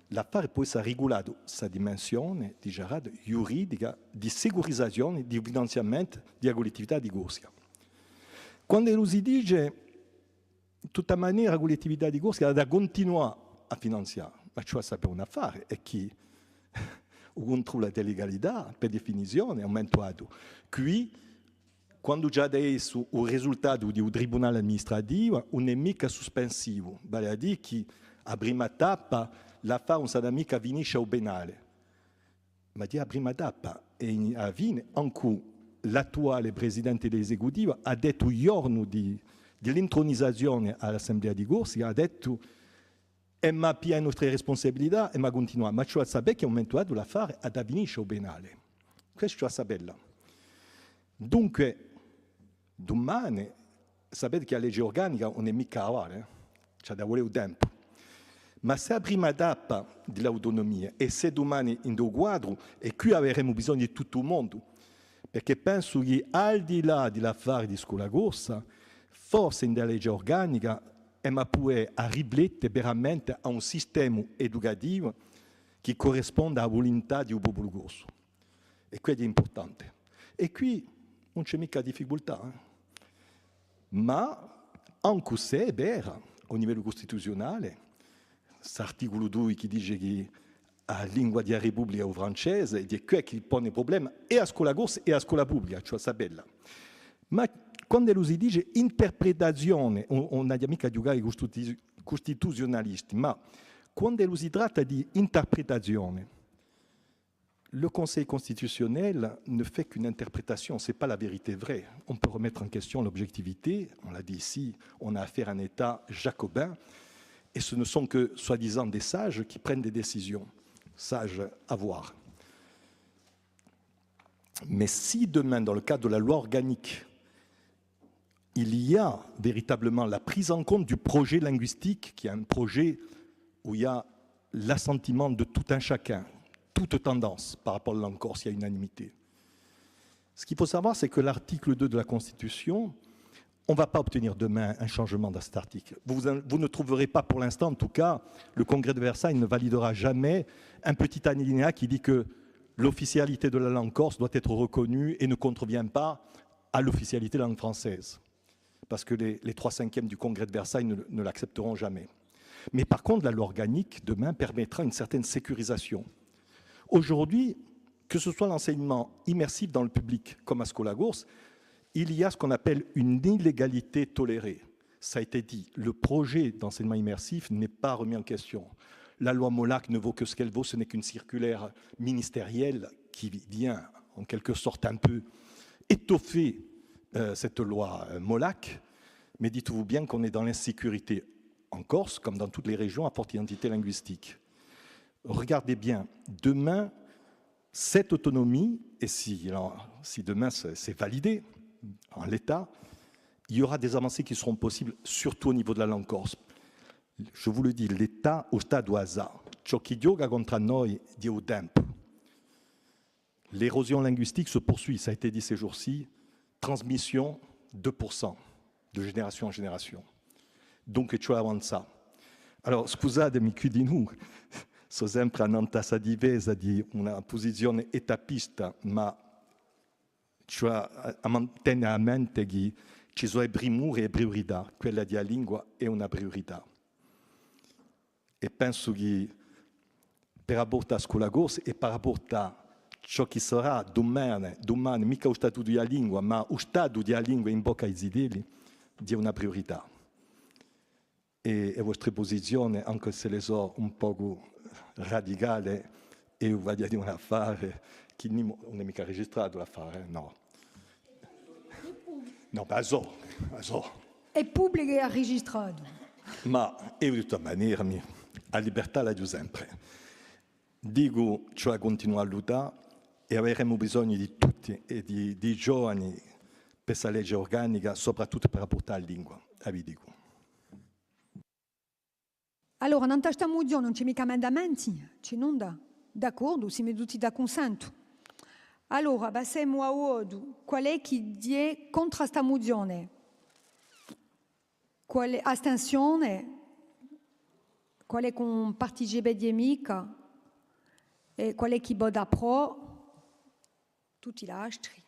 l'affare può essere regolato questa dimensione di gerarchia giuridica, di securizzazione, di finanziamento della collettività di corsa. Quando lo si dice, in tutta maniera la collettività di corsa ha da continuare a finanziare, ma ciò sapere un affare è che il controllo della legalità, per definizione, è aumentato. Qui, quando già adesso il risultato di un tribunale amministrativo non è mica sospensivo, vale a dire che a prima tappa l'affare non sarà mica finisce al penale, ma di a prima tappa e a fine anche l'attuale presidente dell'esecutivo ha detto il giorno dell'intronizzazione all'assemblea di corsa, ha detto è ma più nostre responsabilità e ma continuare, ma cioè sapere che è aumentato l'affare ad finisce al penale. Questo è saperlo. Dunque, domani, sapete che la legge organica non è mica ora, c'è da volere tempo. Ma se la prima tappa dell'autonomia e se domani in un quadro, e qui avremo bisogno di tutto il mondo, perché penso che al di là dell'affare di scuola corsa, forse in legge organica, ma può riflettere veramente a un sistema educativo che corrisponda alla volontà di un popolo corso. E questo è importante. E qui non c'è mica difficoltà. Ma anche se è vero, a livello costituzionale, l'articolo 2 che dice che la lingua della Repubblica è il francese, ed è quello che pone problema e a scuola corsa e a scuola pubblica, cioè sapella. Ma quando lo si dice interpretazione, non è mica giocare costituzionalisti, ma quando lo si tratta di interpretazione, le Conseil constitutionnel ne fait qu'une interprétation, ce n'est pas la vérité vraie. On peut remettre en question l'objectivité, on l'a dit ici, on a affaire à un État jacobin, et ce ne sont que, soi-disant, des sages qui prennent des décisions. Sages à voir. Mais si demain, dans le cadre de la loi organique, il y a véritablement la prise en compte du projet linguistique, qui est un projet où il y a l'assentiment de tout un chacun, toute tendance par rapport à la langue corse, il y a unanimité. Ce qu'il faut savoir, c'est que l'article 2 de la Constitution, on ne va pas obtenir demain un changement dans cet article. Vous ne trouverez pas pour l'instant, en tout cas, le Congrès de Versailles ne validera jamais un petit alinéa qui dit que l'officialité de la langue corse doit être reconnue et ne contrevient pas à l'officialité de la langue française. Parce que les 3/5 du Congrès de Versailles ne l'accepteront jamais. Mais par contre, la loi organique, demain, permettra une certaine sécurisation. Aujourd'hui, que ce soit l'enseignement immersif dans le public comme à Skolagors, il y a ce qu'on appelle une illégalité tolérée. Ça a été dit, le projet d'enseignement immersif n'est pas remis en question. La loi Molac ne vaut que ce qu'elle vaut, ce n'est qu'une circulaire ministérielle qui vient en quelque sorte un peu étoffer cette loi Molac, mais dites-vous bien qu'on est dans l'insécurité en Corse, comme dans toutes les régions à forte identité linguistique. Regardez bien, demain, cette autonomie, et si demain c'est validé en l'état, il y aura des avancées qui seront possibles, surtout au niveau de la langue corse. Je vous le dis, l'État au stade où ciò che gioca contre noi di un tempo. L'érosion linguistique se poursuit, ça a été dit ces jours-ci, transmission 2%, de génération en génération. Donc, ciò avanza. Alors, scusatemi, qui di noi, so sempre a tassa divisa di una posizione etapista, ma cioè a mantenere a mente che ci sono primure e priorità, quella della lingua è una priorità. E penso che per rapporto a Skolagors e per rapporto a ciò che sarà domani mica lo Stato della lingua, ma lo Stato della lingua in bocca ai zideli, è una priorità. E le vostre posizioni, anche se le so un po' radicali, e voglio dire un affare che non è mica registrato l'affare, no. No, ma so. È pubblico e registrato. Ma io di tutta maniera, la libertà la do sempre. Dico, cioè continuare a lottare e avremo bisogno di tutti e di giovani per questa legge organica, soprattutto per apportare la lingua. Vi dico. Allora, non questa mozione non c'è mica emendamenti, c'è nulla. D'accordo, siamo tutti da consento. Allora, passiamo a Odu. Qual è chi è contro questa mozione? Quale astensione? Qual è con partigibe di amica? E qual è chi vota pro? Tutti gli altri.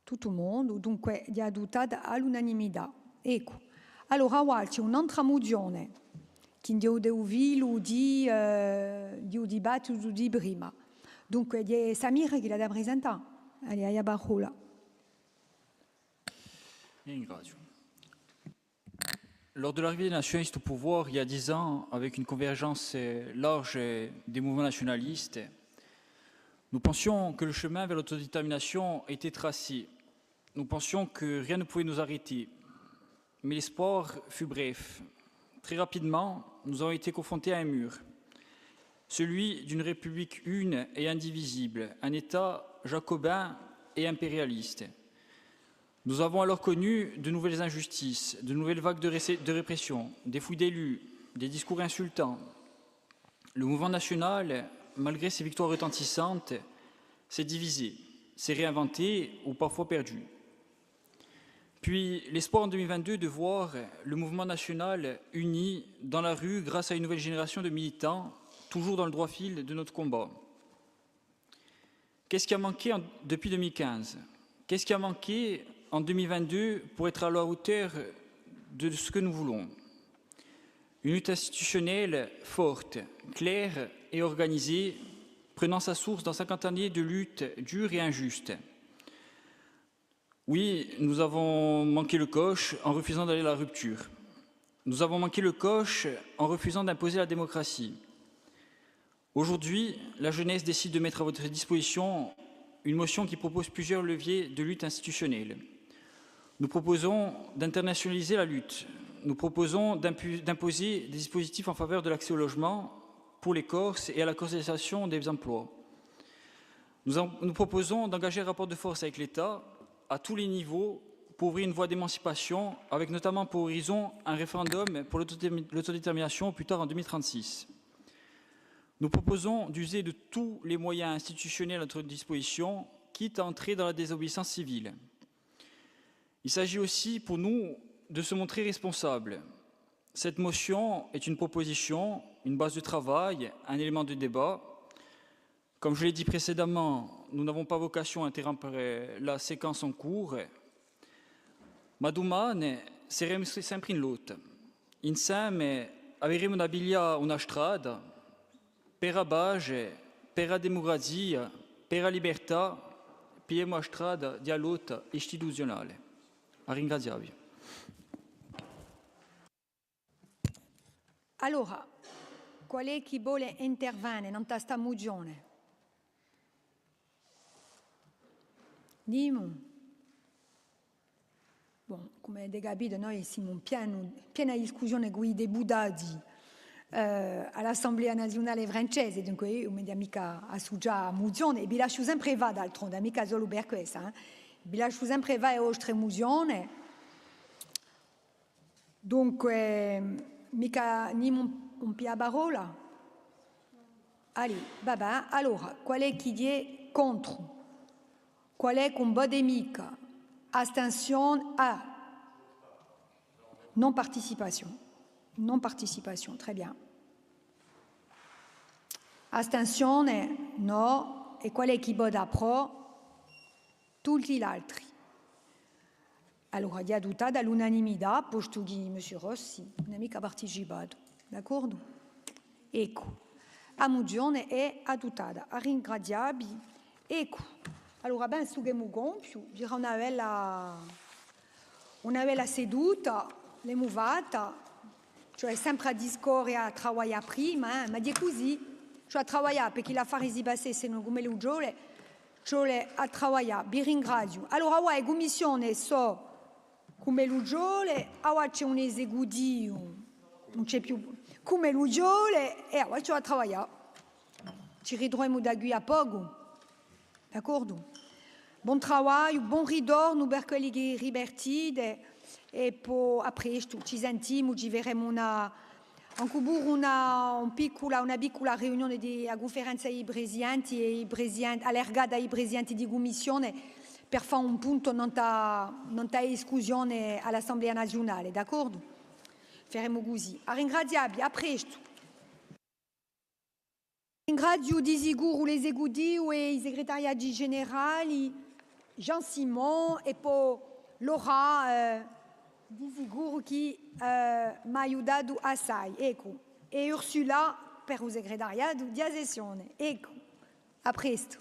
Tutto il mondo, dunque è adottata all'unanimità. Ecco. Allora, c'è un'altra mozione che devo di dibattito di prima. Dunque, è Samir che l'ha da presentare. Allez, a parola. Ringrazio. Lors de l'arrivée des nationalistes au pouvoir, il y a 10 ans, avec une convergence large des mouvements nationalistes, nous pensions que le chemin vers l'autodétermination était tracé. Nous pensions que rien ne pouvait nous arrêter. Mais l'espoir fut bref. Très rapidement, nous avons été confrontés à un mur. Celui d'une république une et indivisible, un État jacobin et impérialiste. Nous avons alors connu de nouvelles injustices, de nouvelles vagues de répression, des fouilles d'élus, des discours insultants. Le mouvement national, malgré ses victoires retentissantes, s'est divisé, s'est réinventé ou parfois perdu. Puis l'espoir en 2022 de voir le mouvement national uni dans la rue grâce à une nouvelle génération de militants, toujours dans le droit fil de notre combat. Qu'est-ce qui a manqué depuis 2015? Qu'est-ce qui a manqué en 2022 pour être à la hauteur de ce que nous voulons? Une lutte institutionnelle forte, claire et organisée, prenant sa source dans 50 années de lutte dure et injuste. Oui, nous avons manqué le coche en refusant d'aller à la rupture. Nous avons manqué le coche en refusant d'imposer la démocratie. Aujourd'hui, la jeunesse décide de mettre à votre disposition une motion qui propose plusieurs leviers de lutte institutionnelle. Nous proposons d'internationaliser la lutte. Nous proposons d'imposer des dispositifs en faveur de l'accès au logement pour les Corses et à la corsation des emplois. Nous proposons d'engager un rapport de force avec l'État à tous les niveaux pour ouvrir une voie d'émancipation, avec notamment pour horizon un référendum pour l'autodétermination plus tard en 2036. Nous proposons d'user de tous les moyens institutionnels à notre disposition, quitte à entrer dans la désobéissance civile. Il s'agit aussi pour nous de se montrer responsables. Cette motion est une proposition, une base de travail, un élément de débat. Comme je l'ai dit précédemment, nous n'avons pas vocation à interrompre la séquence en cours. Ma domanda è sempre in lotta. Insieme avremo una biglia una strada per la base, per la democrazia, per la libertà, per la strada di lotta istituzionale. A ringraziarvi. Allora, qual è chi vuole intervenire in questa mozione? Dimo. Bon, come avete capito, noi siamo in piena discussione con i deputati all'Assemblea Nazionale francese, dunque io mi dico mica associata a mozione, e vi lascio sempre va d'altronde, mica solo per questa, vi lascio sempre va e oltre mozione. Dunque, mica un pia parola. Allez, vabbè, allora, qual è chi è contro? Qual è con bodemica? Astension A. Non participation. Non participation, très bien. Astensione, no. E qual è chi vota pro? Tutti gli altri. Allora, è adottata all'unanimità, posto che M. Rossi non ha mica partecipato. D'accordo? Ecco, la mozione è adottata. A ringraziarvi. Ecco, allora, ben, su che mi compio, dirò una bella seduta, le movata, cioè sempre a discorrere, a lavorare prima, ma di così, cioè a lavorare, perché la fare si basse se non come le giole, cioè a lavorare, vi ringrazio. Allora, la commissione so come le giole, ora c'è un esecutivo, non c'è più, come le giole, e ora c'è a lavorare. Ci ritroviamo da qui a poco, d'accordo? Buon lavoro, buon ritorno per quelli che rivertite e poi après ci sentiamo, ci vedremo una piccola riunione di conferenza dei presidenti e i presidenti, allargata ai presidenti di commissione per fare un punto non discussione all'Assemblea nazionale, d'accordo? Faremo così. A ringraziarvi, a presto. Ringrazio di sicuro l'esecutivo e i segretariati generali, Jean Simon e poi Laura, di sicuro che mi ha aiutato assai. Ecco. E Ursula per il segretariato di sessione. Ecco, a presto.